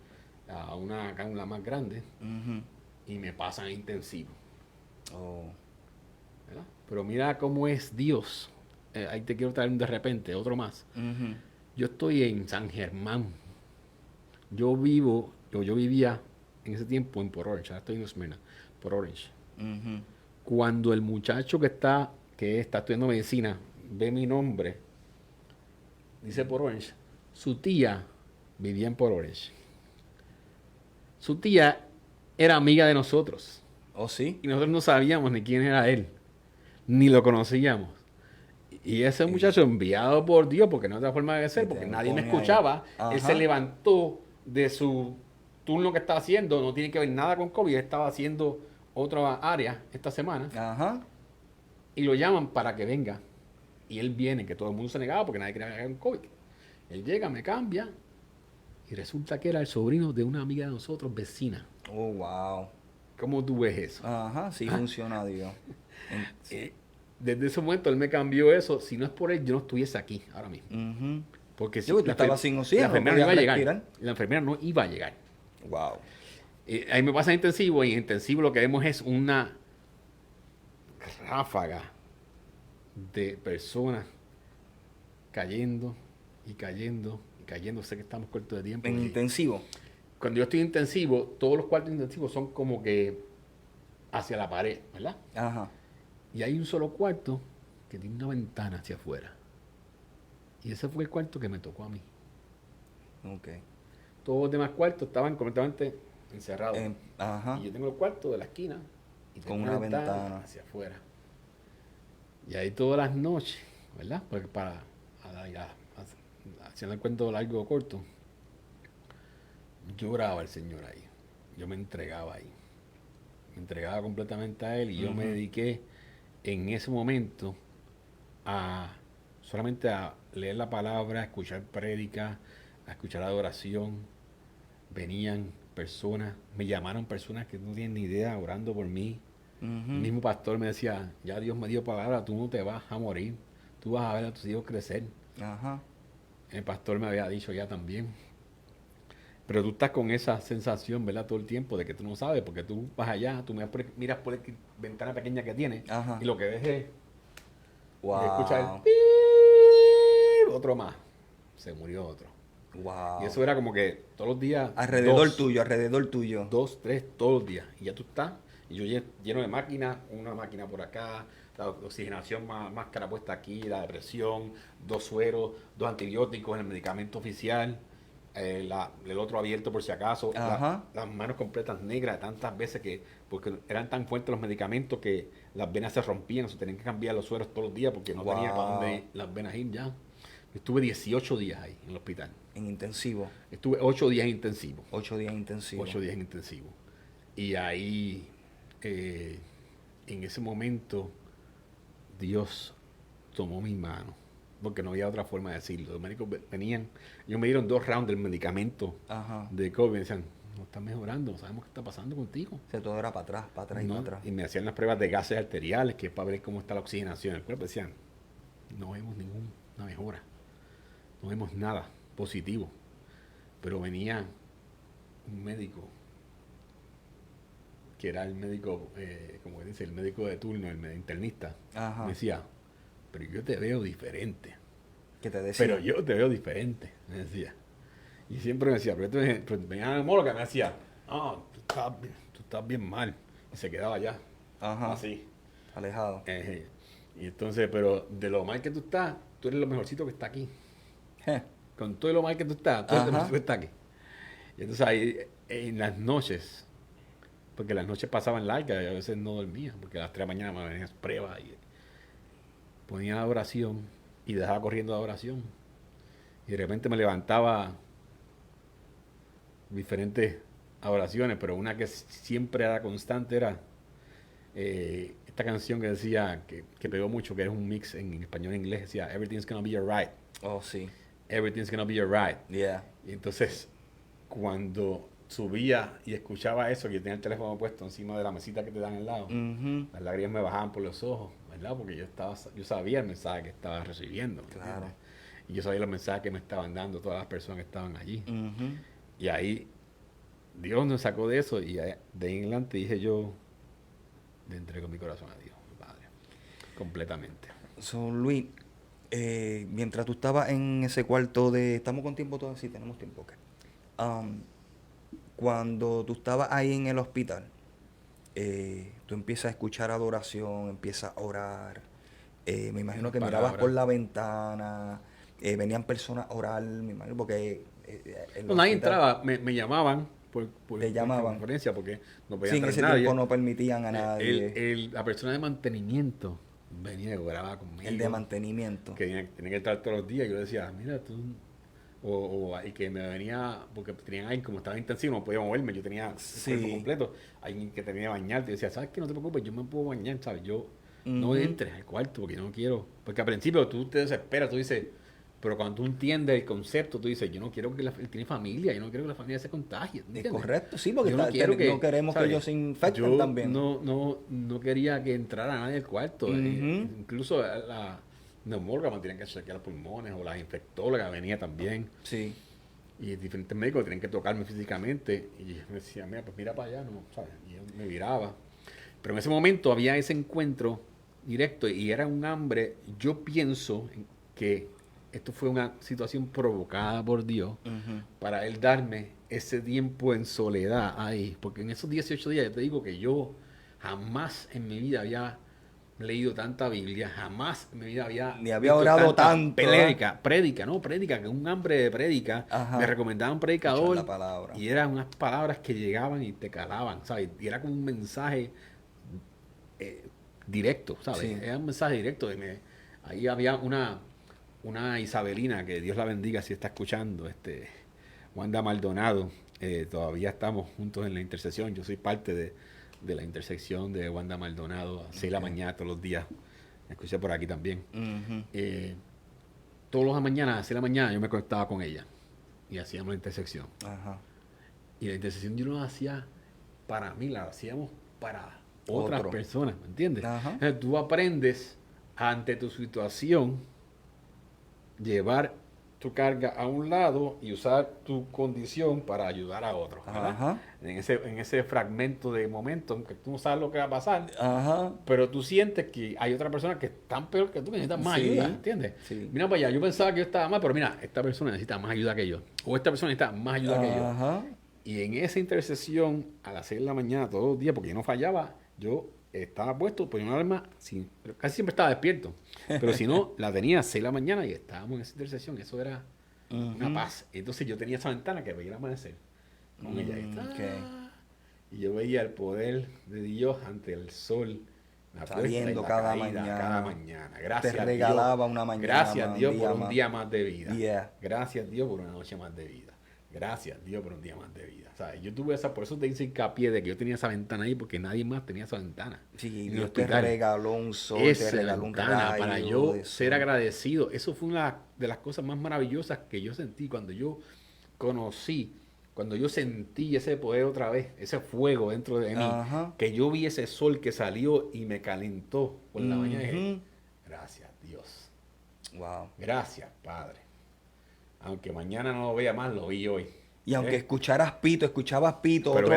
a una cánula más grande Ujú. y me pasan a intensivo, Oh. ¿verdad? Pero mira cómo es Dios. Ahí te quiero traer un de repente, otro más. Ujú. Yo estoy en San Germán. Yo vivía en ese tiempo en Port Orange, ahora estoy en Osmena, Port Orange. Ujú. Cuando el muchacho que está estudiando medicina ve mi nombre, dice Port Orange, su tía vivía en Port Orange. Su tía era amiga de nosotros ¿Oh, sí? y nosotros no sabíamos ni quién era él, ni lo conocíamos. Y ese Y, muchacho enviado por Dios, porque no hay otra forma de y ser, porque te nadie me pone ahí. escuchaba, él se Ajá. levantó de su turno que estaba haciendo, no tiene que ver nada con COVID, él estaba haciendo otra área esta semana, Ajá. y lo llaman para que venga. Y él viene, que todo el mundo se negaba porque nadie quería ver con COVID. Él llega, me cambia, y resulta que era el sobrino de una amiga de nosotros, vecina. Oh, wow. ¿Cómo tú ves eso? Ajá, sí funciona, Dios. Eh, Desde ese momento él me cambió eso. Si no es por él, yo no estuviese aquí ahora mismo. Ujú. Porque Sí, si, porque tú estabas sin la oxígeno, no enfermera no podías iba a llegar. respirar. La enfermera no iba a llegar. Wow. Ahí me pasa en intensivo, y en intensivo lo que vemos es una ráfaga de personas cayendo y cayendo y cayendo. Sé que estamos cortos de tiempo. En intensivo. Cuando yo estoy intensivo, todos los cuartos intensivos son como que hacia la pared, ¿verdad? Ajá. Y hay un solo cuarto que tiene una ventana hacia afuera. Y ese fue el cuarto que me tocó a mí. Ok. Todos los demás cuartos estaban completamente encerrados. Ajá. Y yo tengo el cuarto de la esquina y tengo Con una una ventana ventana. hacia afuera. Y ahí todas las noches, ¿verdad? Porque haciendo el cuento largo o corto, yo oraba al Señor ahí. Yo me entregaba ahí. Me entregaba completamente a Él, y yo me Ujú. dediqué en ese momento a solamente a leer la palabra, a escuchar prédicas, a escuchar adoración. Venían personas, me llamaron personas que no tienen ni idea orando por mí. El Ujú. mismo pastor me decía, ya Dios me dio palabra, tú no te vas a morir, tú vas a ver a tus hijos crecer. Ajá. El pastor me había dicho ya también. Pero tú estás con esa sensación, ¿verdad? Todo el tiempo de que tú no sabes, porque tú vas allá, tú miras por la ventana pequeña que tienes, Ajá. y lo que ves es, y escuchas el Wow. ¡pip! Otro más, se murió otro. Y Wow. eso era como que todos los días, Alrededor tuyo, alrededor tuyo. 3, todos los días. Y ya tú estás, y yo lleno de máquinas, una máquina por acá, la oxigenación, máscara puesta aquí, la depresión, 2 sueros, 2 antibióticos, el medicamento oficial, el otro abierto por si acaso, Ajá. las manos completas negras tantas veces porque eran tan fuertes los medicamentos que las venas se rompían, se tenían que cambiar los sueros todos los días porque no tenía para Wow. dónde las venas ir ya. Estuve 18 días ahí en el hospital. En intensivo. Estuve 8 días intensivos. 8 días intensivos. 8 días en intensivo. Y ahí, en ese momento, Dios tomó mi mano porque no había otra forma de decirlo. Los médicos venían, ellos me dieron 2 rounds del medicamento Ajá. de COVID y me decían, no estás mejorando, no sabemos qué está pasando contigo. O sea, todo era para atrás y ¿No? para atrás. Y me hacían las pruebas de gases arteriales, que es para ver cómo está la oxigenación en el cuerpo. Decían, no vemos ninguna mejora, no vemos nada positivo. Pero venía un médico, que era el médico, como dice, el médico de turno, el internista. Ajá. Me decía, pero yo te veo diferente. ¿Qué te decía? Pero yo te veo diferente, me decía. Y siempre me decía, pero venía la neumóloga, me decía, tú estás bien mal. Y se quedaba allá, Ajá. así. Alejado. Y entonces, pero de lo mal que tú estás, tú eres lo mejorcito que está aquí. Je. Con todo lo mal que tú estás, tú eres lo Ajá. mejorcito que está aquí. Y entonces ahí, en las noches, porque las noches pasaban largas y a veces no dormía, porque a las 3 de la mañana me venían pruebas y ponía la oración y dejaba corriendo la oración. Y de repente me levantaba diferentes oraciones, pero una que siempre era constante era esta canción que decía, que pegó mucho, que era un mix en español e inglés, decía, Everything's gonna be alright, Oh, sí. everything's gonna be alright. Yeah. Y entonces, cuando subía y escuchaba eso, que yo tenía el teléfono puesto encima de la mesita que te dan al lado, Mhm. las lágrimas me bajaban por los ojos, ¿verdad? Porque yo sabía el mensaje que estaba recibiendo, ¿me Claro. entiendes? Y yo sabía los mensajes que me estaban dando todas las personas que estaban allí. Mhm. Y ahí Dios nos sacó de eso y de ahí en adelante dije yo, le entrego mi corazón a Dios, mi Padre, completamente. So, Luis, mientras tú estabas en ese cuarto de... ¿Estamos con tiempo todavía? Sí, tenemos tiempo. Okay. Cuando tú estabas ahí en el hospital, tú empiezas a escuchar adoración, empiezas a orar. Me imagino que mirabas por la ventana, venían personas a orar, me imagino, porque... el No, nadie hospital- entraba, me llamaban Te llamaban. conferencia porque no podía Sí, en entrar ese nadie. tiempo no permitían a nadie. La persona de mantenimiento venía y oraba conmigo. El de mantenimiento. Que tenía que estar todos los días. Yo le decía, mira, tú... y que me venía, porque tenían alguien, como estaba intensivo, no podía moverme, yo tenía el cuerpo completo. Alguien que tenía que bañarte, y decía, ¿sabes qué? No te preocupes, yo me puedo bañar, ¿sabes? Yo no entres al cuarto porque yo no quiero. Porque al principio tú te desesperas, tú dices, pero cuando tú entiendes el concepto, tú dices, yo no quiero que él tiene familia, yo no quiero que la familia se contagie. Es ¿entiendes? correcto, sí, porque Yo no quiero no queremos ¿sabes? que ellos se infecten Yo también. no quería que entrara nadie al cuarto. Ujú. Incluso la neumóloga me tenían que chequear los pulmones, o la infectóloga venía también. Sí. Y diferentes médicos tenían que tocarme físicamente. Y yo me decía, mira, pues mira para allá, ¿no? ¿Sabes? Y yo me viraba. Pero en ese momento había ese encuentro directo y era un hambre. Yo pienso que esto fue una situación provocada por Dios Ujú. para Él darme ese tiempo en soledad ahí. Porque en esos 18 días yo te digo que yo jamás en mi vida había leído tanta Biblia, jamás en mi vida había Ni había visto orado tanta tanto, prédica, que un hambre de prédica. Ajá. Me recomendaba un Escuchar predicador la palabra. y eran unas palabras que llegaban y te calaban, ¿sabes? Y era como un mensaje directo, ¿sabes? Sí. Era un mensaje directo. Ahí había una isabelina, que Dios la bendiga si está escuchando, Wanda Maldonado. Todavía estamos juntos en la intersección. Yo soy parte de la intersección de Wanda Maldonado a 6 de la mañana todos los días. Me escuché por aquí también. Ujú. Todas las mañanas, a 6 de la mañana, yo me conectaba con ella y hacíamos la intersección. Ajá. Y la intersección yo no la hacía para mí, la hacíamos para otras Otro. personas, ¿me entiendes? Ajá. Entonces, tú aprendes ante tu situación llevar tu carga a un lado y usar tu condición para ayudar a otros, ¿verdad? Ajá. En ese fragmento de momento en que tú no sabes lo que va a pasar, Ajá. pero tú sientes que hay otra persona que es tan peor que tú, que necesita más Sí. ayuda, ¿entiendes? Sí. Mira para allá, yo pensaba que yo estaba mal, pero mira, esta persona necesita más ayuda que yo, o esta persona necesita más ayuda que yo. Ajá. Y en esa intercesión, a las 6 de la mañana, todos los días, porque yo no fallaba, yo estaba puesto, pues una alarma, pero casi siempre estaba despierto. Pero si no, la tenía a 6 de la mañana y estábamos en esa intercesión. Eso era una paz. Entonces yo tenía esa ventana que veía el amanecer con ella. Ahí está. Ok. Y yo veía el poder de Dios ante el sol. La puesta Saliendo y la cada caída, mañana. cada mañana. Gracias Te a regalaba Dios. una mañana Gracias más, Dios un por día un más. día más de vida. Yeah. Gracias Dios por una noche más de vida. Gracias, Dios, por un día más de vida. O sea, yo tuve esa, por eso te hice hincapié de que yo tenía esa ventana ahí, porque nadie más tenía esa ventana. Sí, En el Dios te hospital. regaló un sol, te Esa regaló un ventana para rayo yo de ser sol. agradecido. Eso fue una de las cosas más maravillosas que yo sentí cuando yo conocí, cuando yo sentí ese poder otra vez, ese fuego dentro de mí, Ajá. que yo vi ese sol que salió y me calentó por la mañana. Y dije, Ujú. gracias Dios, Wow. gracias Padre. Aunque mañana no lo vea más, lo vi hoy. Y aunque ¿Eh? escuchabas pito, Pero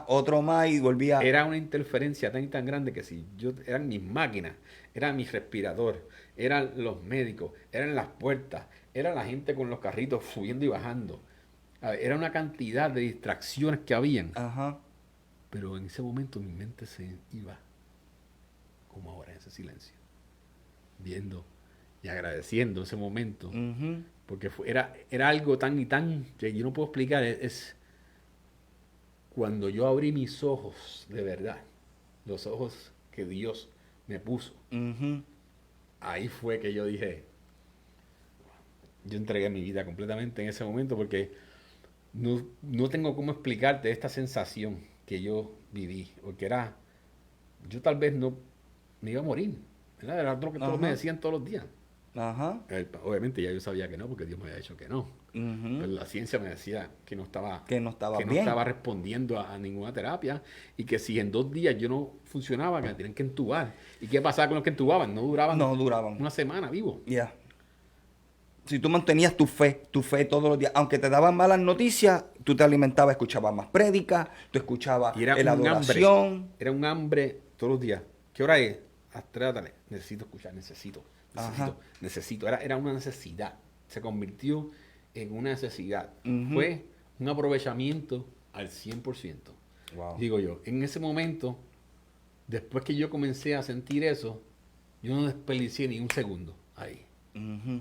otro más y volvía. era una interferencia tan y tan grande que si yo eran mis máquinas, era mi respirador, eran los médicos, eran las puertas, era la gente con los carritos subiendo y bajando. A ver, era una cantidad de distracciones que habían, Ajá. pero en ese momento mi mente se iba, como ahora en ese silencio, viendo y agradeciendo ese momento, Ujú. porque era algo tan y tan que yo no puedo explicar. Es cuando yo abrí mis ojos de verdad, los ojos que Dios me puso, Ujú. ahí fue que yo dije, yo entregué mi vida completamente en ese momento porque no tengo cómo explicarte esta sensación que yo viví, porque yo tal vez no me iba a morir, ¿verdad? Era lo que todos me Ajá. decían todos los días. Ajá. Obviamente ya yo sabía que no, porque Dios me había dicho que no. Ujú. Pero la ciencia me decía que no estaba, Que no estabas que no bien. estaba respondiendo a ninguna terapia y que si en 2 días yo no funcionaba, que me tenían que entubar. ¿Y qué pasaba con los que entubaban? No duraban No duraban. una semana vivo. Ya. Si tú mantenías tu fe todos los días, aunque te daban malas noticias, tú te alimentabas, escuchabas más prédicas, tú escuchabas Y era la un hambre, adoración. era un hambre todos los días. ¿Qué hora es? A las 3 de la tarde. Necesito escuchar, Ajá. necesito. Era una necesidad. Se convirtió en una necesidad. Ujú. Fue un aprovechamiento al 100%. Wow. Digo yo, en ese momento, después que yo comencé a sentir eso, yo no desperdicié ni un segundo ahí. Ujú.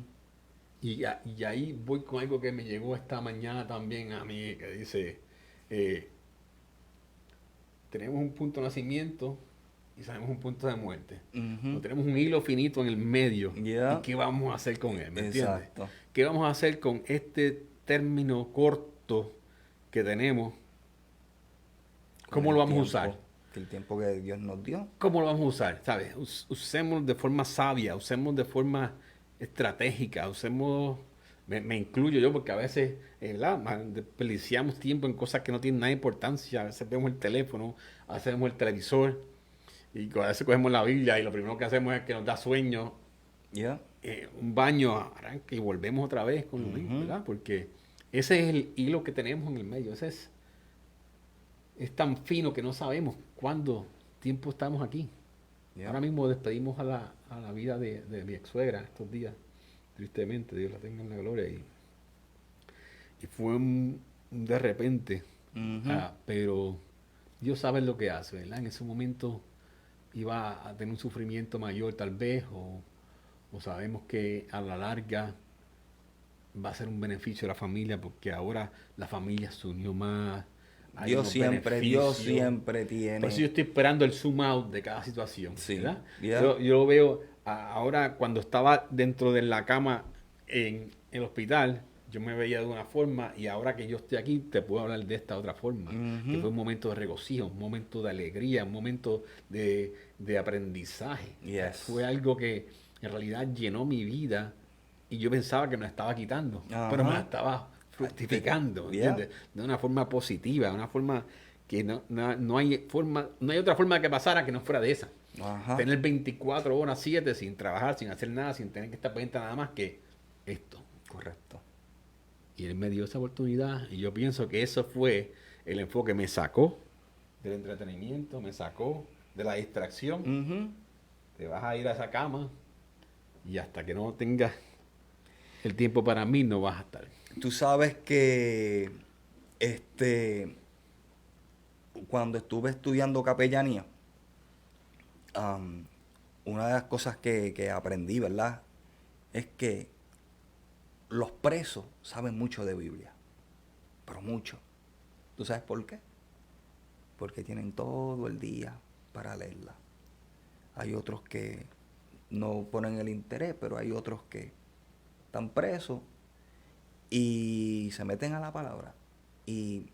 Y ahí voy con algo que me llegó esta mañana también a mí, que dice, eh, tenemos un punto de nacimiento y sabemos un punto de muerte. Ujú. O tenemos un hilo finito en el medio. ¿Y Ya. qué vamos a hacer con él? ¿Me entiendes? Exacto. ¿Qué vamos a hacer con este término corto que tenemos? Con ¿Cómo el lo vamos a tiempo, usar? que el tiempo que Dios nos dio. ¿Cómo lo vamos a usar? ¿Sabes? Usemos de forma sabia, usemos de forma estratégica, usemos, me incluyo yo porque a veces ¿verdad? Desperdiciamos tiempo en cosas que no tienen nada de importancia, a veces vemos el teléfono, a veces vemos el televisor y a veces cogemos la Biblia y lo primero que hacemos es que nos da sueño, Ya. un baño, arranca y volvemos otra vez con lo mismo, Ujú. ¿verdad? Porque ese es el hilo que tenemos en el medio, es tan fino que no sabemos cuándo tiempo estamos aquí. Ya. Ahora mismo despedimos a la vida de mi ex suegra estos días, tristemente, Dios la tenga en la gloria. Y fue un de repente, Ujú. pero Dios sabe lo que hace, ¿verdad? En ese momento iba a tener un sufrimiento mayor tal vez, o sabemos que a la larga va a ser un beneficio a la familia, porque ahora la familia se unió más, hay Dios unos siempre, beneficios. Por eso yo tiene. estoy esperando el zoom out de cada situación, Sí. ¿verdad? Ya. Yo lo veo ahora cuando estaba dentro de la cama en el hospital, yo me veía de una forma y ahora que yo estoy aquí te puedo hablar de esta otra forma, que Ujú. fue un momento de regocijo, un momento de alegría, un momento de aprendizaje. Yes. Fue algo que en realidad llenó mi vida y yo pensaba que me la estaba quitando, pero me la Ajá. estaba fructificando, Ya. ¿entiendes? De una forma positiva, de una forma que no hay no hay otra forma que pasara que no fuera de esa. Ajá. Tener 24 horas, 7 sin trabajar, sin hacer nada, sin tener que estar pendiente nada más que esto. Correcto. Y él me dio esa oportunidad y yo pienso que eso fue el enfoque. Me sacó del entretenimiento, me sacó de la distracción. Ujú. Te vas a ir a esa cama y hasta que no tengas el tiempo para mí no vas a estar. Tú sabes que cuando estuve estudiando capellanía, una de las cosas que aprendí, ¿verdad? Es que los presos saben mucho de Biblia, pero mucho. ¿Tú sabes por qué? Porque tienen todo el día para leerla. Hay otros que no ponen el interés, pero hay otros que están presos y se meten a la palabra. Y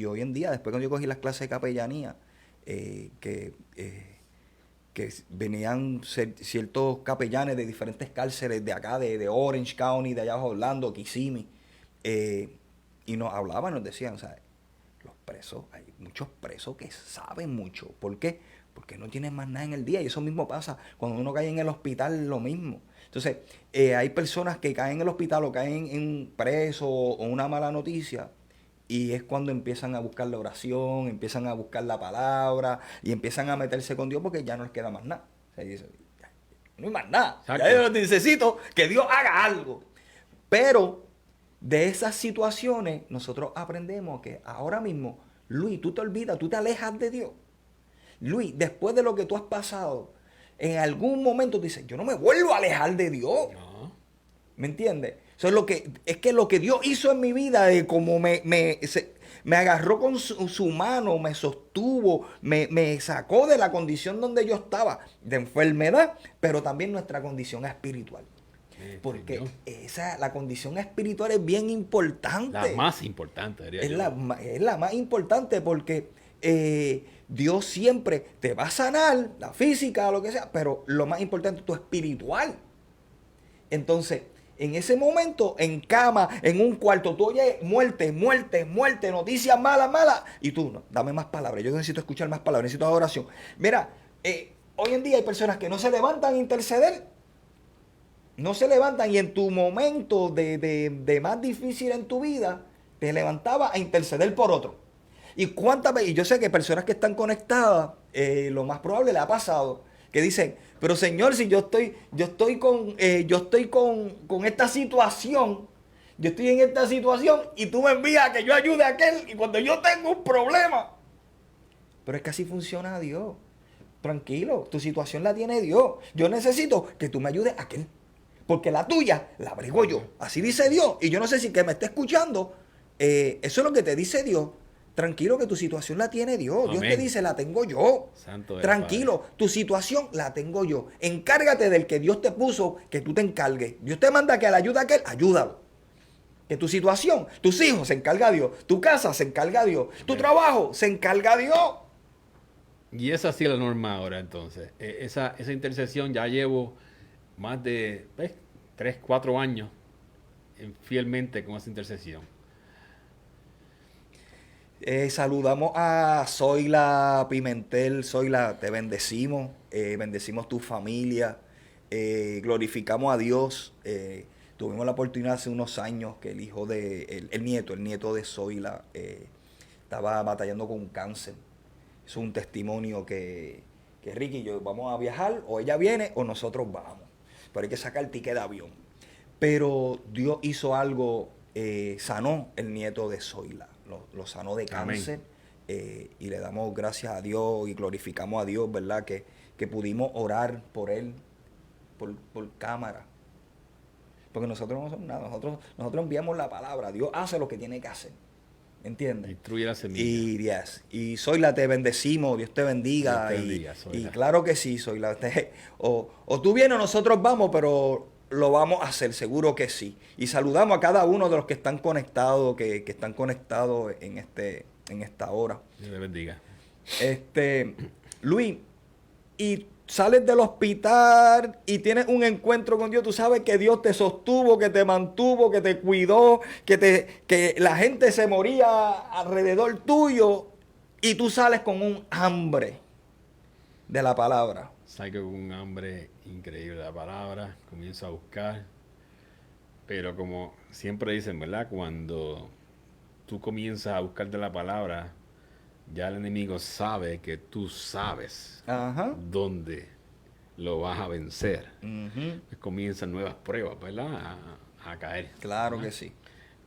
hoy en día, después cuando yo cogí las clases de capellanía, que venían ciertos capellanes de diferentes cárceles de acá, de Orange County, de allá abajo, Orlando, Kissimmee, y nos hablaban, nos decían, ¿sabes? Los presos, hay muchos presos que saben mucho. ¿Por qué? Porque no tienen más nada en el día. Y eso mismo pasa cuando uno cae en el hospital, lo mismo. Entonces, hay personas que caen en el hospital o caen en preso o una mala noticia. Y es cuando empiezan a buscar la oración, empiezan a buscar la palabra y empiezan a meterse con Dios porque ya no les queda más nada. O sea, dice, no hay más nada. Exacto. Ya yo necesito que Dios haga algo. Pero de esas situaciones nosotros aprendemos que ahora mismo, Luis, tú te olvidas, tú te alejas de Dios. Luis, después de lo que tú has pasado, en algún momento tú dices, yo no me vuelvo a alejar de Dios. No. ¿Me entiendes? Eso es que lo que Dios hizo en mi vida, como me agarró con su mano, me sostuvo, me sacó de la condición donde yo estaba, de enfermedad, pero también nuestra condición espiritual. Porque la condición espiritual es bien importante. La más importante, diría yo. Es la más importante porque Dios siempre te va a sanar, la física, lo que sea, pero lo más importante es tu espiritual. Entonces, en ese momento, en cama, en un cuarto, tú oyes muerte, muerte, muerte, noticias malas, malas, y tú, no, dame más palabras, yo necesito escuchar más palabras, necesito adoración. Mira, hoy en día hay personas que no se levantan a interceder, no se levantan, y en tu momento de más difícil en tu vida, te levantabas a interceder por otro. Y cuántas veces, y yo sé que personas que están conectadas, lo más probable le ha pasado, que dicen, pero Señor, si yo estoy con esta situación, yo estoy en esta situación y tú me envías a que yo ayude a aquel, y cuando yo tengo un problema. Pero es que así funciona Dios. Tranquilo, tu situación la tiene Dios. Yo necesito que tú me ayudes a aquel, porque la tuya la brego yo. Así dice Dios. Y yo no sé si que me está escuchando, eso es lo que te dice Dios. Tranquilo, que tu situación la tiene Dios. Amén. Dios te dice, la tengo yo. Santo Tranquilo, tu situación la tengo yo. Encárgate del que Dios te puso, que tú te encargues. Dios te manda que le ayude a aquel, ayúdalo. Que tu situación, tus hijos, se encarga Dios. Tu casa, se encarga Dios. Tu trabajo, se encarga Dios. Y esa sí es la norma ahora, entonces. Esa intercesión ya llevo más de 3, 4 años fielmente con esa intercesión. Saludamos a Zoila Pimentel. Zoila, te bendecimos. Bendecimos tu familia. Glorificamos a Dios. Tuvimos la oportunidad hace unos años que el hijo de, el nieto de Zoila, estaba batallando con cáncer. Es un testimonio que Ricky y yo vamos a viajar, o ella viene o nosotros vamos. Pero hay que sacar el ticket de avión. Pero Dios hizo algo, sanó el nieto de Zoila. Lo sanó de cáncer. Y le damos gracias a Dios y glorificamos a Dios, ¿verdad? Que pudimos orar por él, por cámara. Porque nosotros no somos nada, nosotros enviamos la palabra, Dios hace lo que tiene que hacer. ¿Entiendes? Instruye la semilla. Y Zoila, te bendecimos, Dios te bendiga. Dios te bendiga, Zoila. Y claro que sí, Zoila. O tú vienes o nosotros vamos, pero lo vamos a hacer, seguro que sí. Y saludamos a cada uno de los que están conectados, que están conectados en esta hora. Dios te bendiga. Luis, y sales del hospital y tienes un encuentro con Dios, tú sabes que Dios te sostuvo, que te mantuvo, que te cuidó, que la gente se moría alrededor tuyo, y tú sales con un hambre de la palabra. Salgo con un hambre increíble de la palabra, comienzo a buscar, pero como siempre dicen, ¿verdad? Cuando tú comienzas a buscar de la palabra, ya el enemigo sabe que tú sabes dónde lo vas a vencer. Pues comienzan nuevas pruebas, ¿verdad? A caer. Claro, ¿verdad? que sí.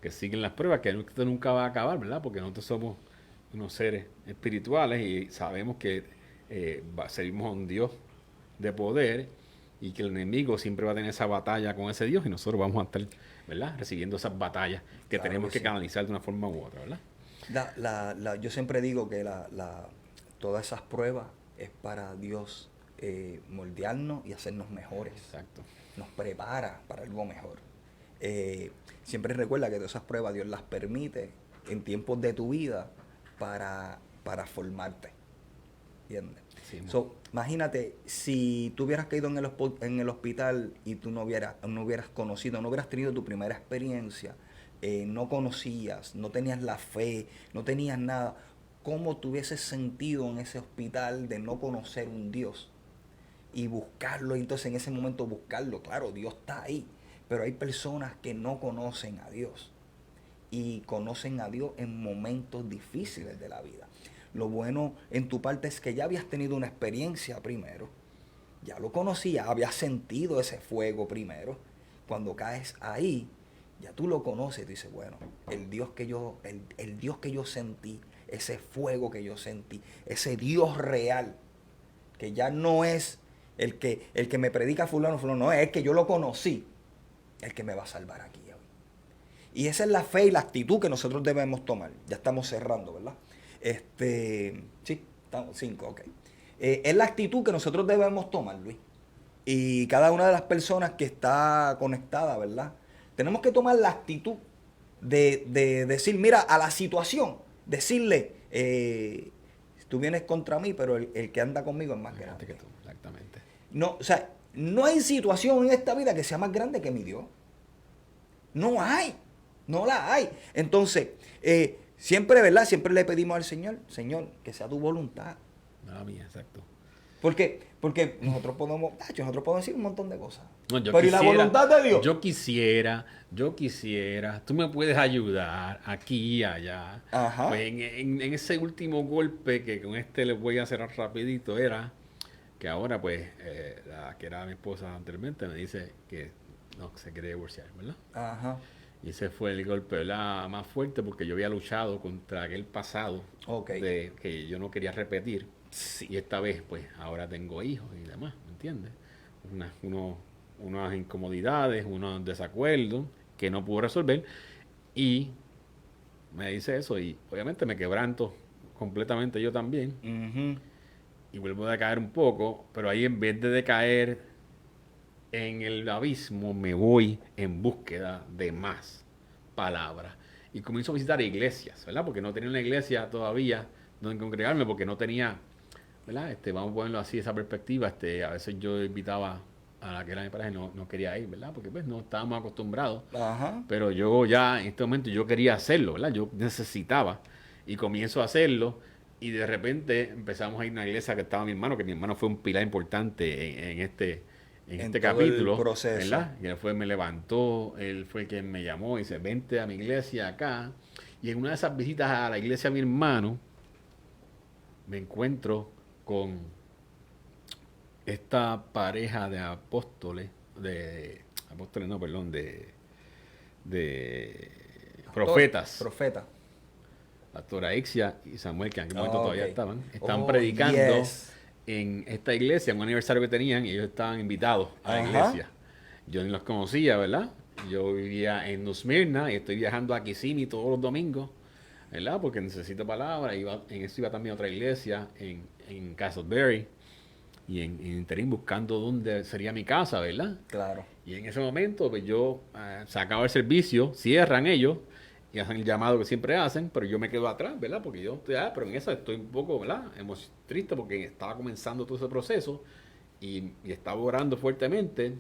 Que siguen las pruebas, que esto nunca va a acabar, ¿verdad? Porque nosotros somos unos seres espirituales y sabemos que servimos a un Dios de poder, y que el enemigo siempre va a tener esa batalla con ese Dios, y nosotros vamos a estar, ¿verdad? Recibiendo esas batallas que tenemos que canalizar de una forma u otra, ¿verdad? Yo siempre digo que todas esas pruebas es para Dios moldearnos y hacernos mejores. Exacto. Nos prepara para algo mejor. Siempre recuerda que todas esas pruebas Dios las permite en tiempos de tu vida para formarte. ¿Entiendes? Sí, So, imagínate, si tú hubieras caído en el hospital y tú no hubieras conocido, no hubieras tenido tu primera experiencia, no conocías, no tenías la fe, no tenías nada, ¿cómo te hubieses sentido en ese hospital de no conocer un Dios? Y buscarlo, y entonces en ese momento buscarlo, claro, Dios está ahí, pero hay personas que no conocen a Dios y conocen a Dios en momentos difíciles de la vida. Lo bueno en tu parte es que ya habías tenido una experiencia primero, ya lo conocías, habías sentido ese fuego primero. Cuando caes ahí, ya tú lo conoces y dices, bueno, el Dios que yo sentí, ese fuego que yo sentí, ese Dios real, que ya no es el que me predica fulano, no, es el que yo lo conocí, el que me va a salvar aquí hoy. Y esa es la fe y la actitud que nosotros debemos tomar. Ya estamos cerrando, ¿verdad? Sí, estamos 5, ok. Es la actitud que nosotros debemos tomar, Luis. Y cada una de las personas que está conectada, ¿verdad? Tenemos que tomar la actitud de decir, mira, a la situación, decirle, tú vienes contra mí, pero el que anda conmigo es más grande que tú, exactamente. No, o sea, no hay situación en esta vida que sea más grande que mi Dios. No hay, no la hay. Entonces, siempre, ¿verdad? Siempre le pedimos al Señor, Señor, que sea tu voluntad. Nada mía, exacto. Porque nosotros podemos decir un montón de cosas. No, yo pero quisiera, ¿y la voluntad de Dios? Yo quisiera, tú me puedes ayudar aquí y allá. Ajá. Pues en ese último golpe que con les voy a cerrar rapidito era que ahora pues la que era mi esposa anteriormente me dice que no se quiere divorciar, ¿verdad? Ajá. Y ese fue el golpe, ¿verdad?, más fuerte porque yo había luchado contra aquel pasado de que yo no quería repetir. Sí. Y esta vez, pues, ahora tengo hijos y demás, ¿me entiendes? Unas incomodidades, unos desacuerdos que no puedo resolver. Y me dice eso y obviamente me quebranto completamente yo también. Uh-huh. Y vuelvo a decaer un poco, pero ahí en vez de decaer en el abismo, me voy en búsqueda de más palabras. Y comienzo a visitar iglesias, ¿verdad? Porque no tenía una iglesia todavía donde congregarme, porque no tenía, ¿verdad? Vamos a ponerlo así, esa perspectiva. A veces yo invitaba a la que era mi pareja y no quería ir, ¿verdad? Porque pues no estábamos acostumbrados. Ajá. Pero yo ya, en este momento, yo quería hacerlo, ¿verdad? Yo necesitaba. Y comienzo a hacerlo. Y de repente empezamos a ir a una iglesia que estaba mi hermano, que mi hermano fue un pilar importante en este capítulo, ¿verdad? Y él me levantó, él fue quien me llamó y dice, vente a mi iglesia acá. Y en una de esas visitas a la iglesia de mi hermano, me encuentro con esta pareja de apóstoles, de profetas. Pastora Ixia y Samuel, que en aquel momento todavía estaban predicando en esta iglesia, en un aniversario que tenían, y ellos estaban invitados a la iglesia. Yo ni los conocía, ¿verdad? Yo vivía en Nusmirna y estoy viajando a Kissimmee todos los domingos, ¿verdad? Porque necesito palabra. En eso iba también a otra iglesia, en Castleberry, y en interín buscando dónde sería mi casa, ¿verdad? Claro. Y en ese momento, pues yo se acaba el servicio, cierran ellos, y hacen el llamado que siempre hacen, pero yo me quedo atrás, ¿verdad? Porque yo estoy, pero en eso estoy un poco, ¿verdad? Triste porque estaba comenzando todo ese proceso y estaba orando fuertemente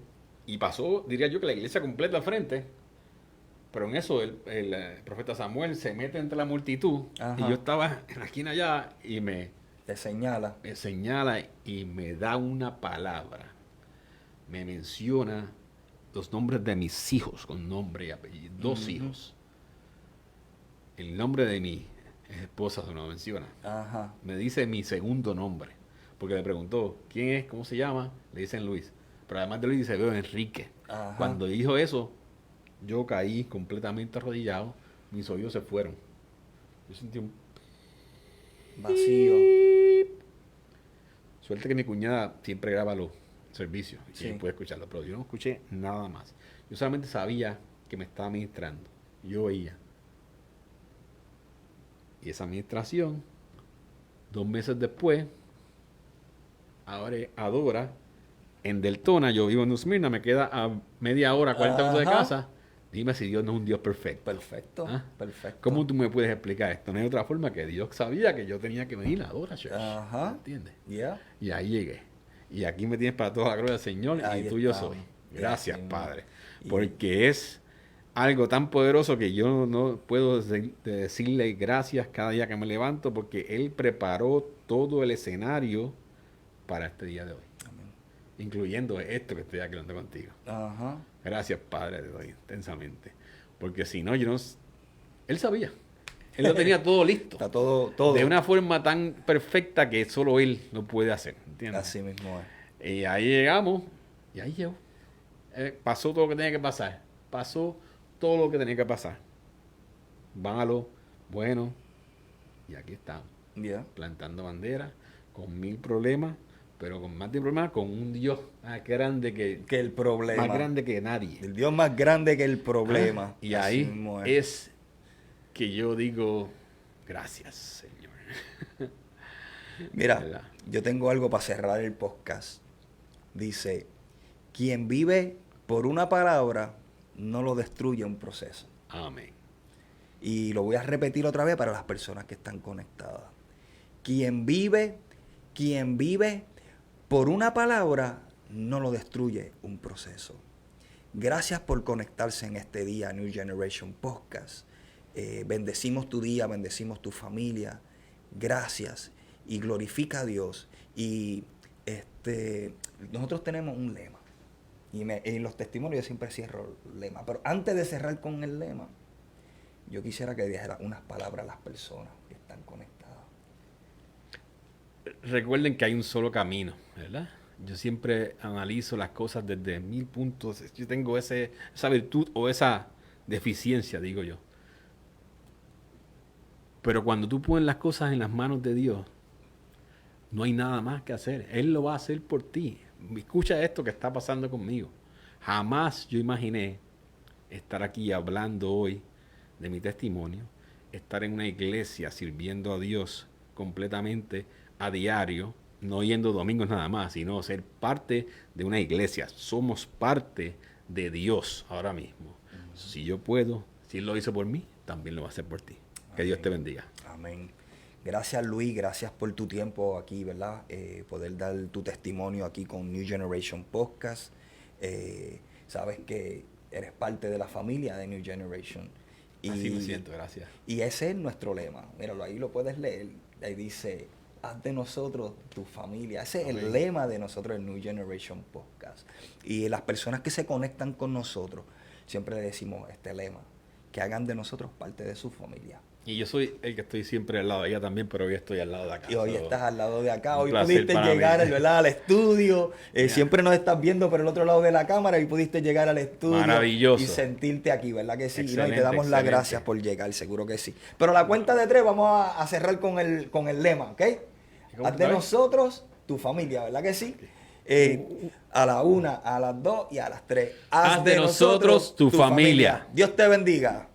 y pasó, diría yo, que la iglesia completa al frente, pero en eso el profeta Samuel se mete entre la multitud. Ajá. Y yo estaba en la esquina allá y te señala. Me señala y me da una palabra. Me menciona los nombres de mis hijos con nombre y apellido, 2 hijos. El nombre de mi esposa se lo menciona. Ajá. Me dice mi segundo nombre. Porque le preguntó, ¿quién es? ¿Cómo se llama? Le dicen Luis. Pero además de Luis dice, veo Enrique. Ajá. Cuando dijo eso, yo caí completamente arrodillado. Mis oídos se fueron. Yo sentí un vacío. Suerte que mi cuñada siempre graba los servicios. Y puede escucharlo. Pero yo no escuché nada más. Yo solamente sabía que me estaba ministrando. Yo oía. Y esa administración, 2 meses después, ahora Adora, en Deltona, yo vivo en Nusmirna, me queda a media hora, 40 minutos de casa, Dime si Dios no es un Dios perfecto. Perfecto, ¿Ah? perfecto. ¿Cómo tú me puedes explicar esto? No hay otra forma que Dios sabía que yo tenía que venir a Adora Church. Ajá. ¿Entiendes? Ya. Y ahí llegué. Y aquí me tienes para toda la gloria del Señor Ahí y tuyo estamos. soy. Gracias, Así Padre. mismo. Porque es algo tan poderoso que yo no puedo decirle gracias cada día que me levanto porque Él preparó todo el escenario para este día de hoy. Amén. Incluyendo esto que estoy aquí hablando contigo. Ajá. Gracias, Padre, te doy intensamente. Porque si no, yo no... Él sabía. Él lo tenía todo listo. Está todo. De una forma tan perfecta que solo Él lo puede hacer. ¿Entiendes? Así mismo es. Y ahí llegamos. Y ahí llegó. Pasó todo lo que tenía que pasar. Pasó todo lo que tenía que pasar. Malo, bueno. Y aquí estamos. Ya. Plantando bandera, con 1000 problemas, pero con más de problemas, con un Dios más grande Que el problema. más grande que nadie. El Dios más grande que el problema. Y Así ahí mismo es que yo digo, gracias, Señor. Mira, ¿Verdad? yo tengo algo para cerrar el podcast. Dice, quien vive por una palabra no lo destruye un proceso. Amén. Y lo voy a repetir otra vez para las personas que están conectadas. Quien vive por una palabra no lo destruye un proceso. Gracias por conectarse en este día, New Generation Podcast. Bendecimos tu día, bendecimos tu familia. Gracias y glorifica a Dios. Y nosotros tenemos un lema. Y en los testimonios yo siempre cierro el lema. Pero antes de cerrar con el lema, yo quisiera que dijera unas palabras a las personas que están conectadas. Recuerden que hay un solo camino, ¿verdad? Yo siempre analizo las cosas desde 1000 puntos. Yo tengo esa virtud o esa deficiencia, digo yo. Pero cuando tú pones las cosas en las manos de Dios, no hay nada más que hacer. Él lo va a hacer por ti. Escucha esto que está pasando conmigo. Jamás yo imaginé estar aquí hablando hoy de mi testimonio, estar en una iglesia sirviendo a Dios completamente a diario, no yendo domingos nada más, sino ser parte de una iglesia. Somos parte de Dios ahora mismo. Si yo puedo, si Él lo hizo por mí, también lo va a hacer por ti. Que Dios te bendiga. Amén. Gracias, Luis. Gracias por tu tiempo aquí, ¿verdad? Poder dar tu testimonio aquí con New Generation Podcast. Sabes que eres parte de la familia de New Generation. Así me siento, gracias. Y ese es nuestro lema. Míralo, ahí lo puedes leer. Ahí dice, haz de nosotros tu familia. Ese es el lema de nosotros, el New Generation Podcast. Y las personas que se conectan con nosotros, siempre le decimos este lema, que hagan de nosotros parte de su familia. Y yo soy el que estoy siempre al lado de ella también, pero hoy estoy al lado de acá. Y hoy estás al lado de acá. un Hoy placer pudiste para llegar mí. ¿verdad? Al estudio. Siempre nos estás viendo por el otro lado de la cámara y pudiste llegar al estudio. Maravilloso. Y sentirte aquí, ¿verdad que sí? Excelente, Y te damos las excelente. gracias por llegar, seguro que sí. Pero a la cuenta de 3 vamos a cerrar con el lema, ¿ok? ¿Cómo Haz de otra vez? nosotros tu familia, ¿verdad que sí? A la 1, a las 2 y a las 3. Haz de nosotros tu familia. Dios te bendiga.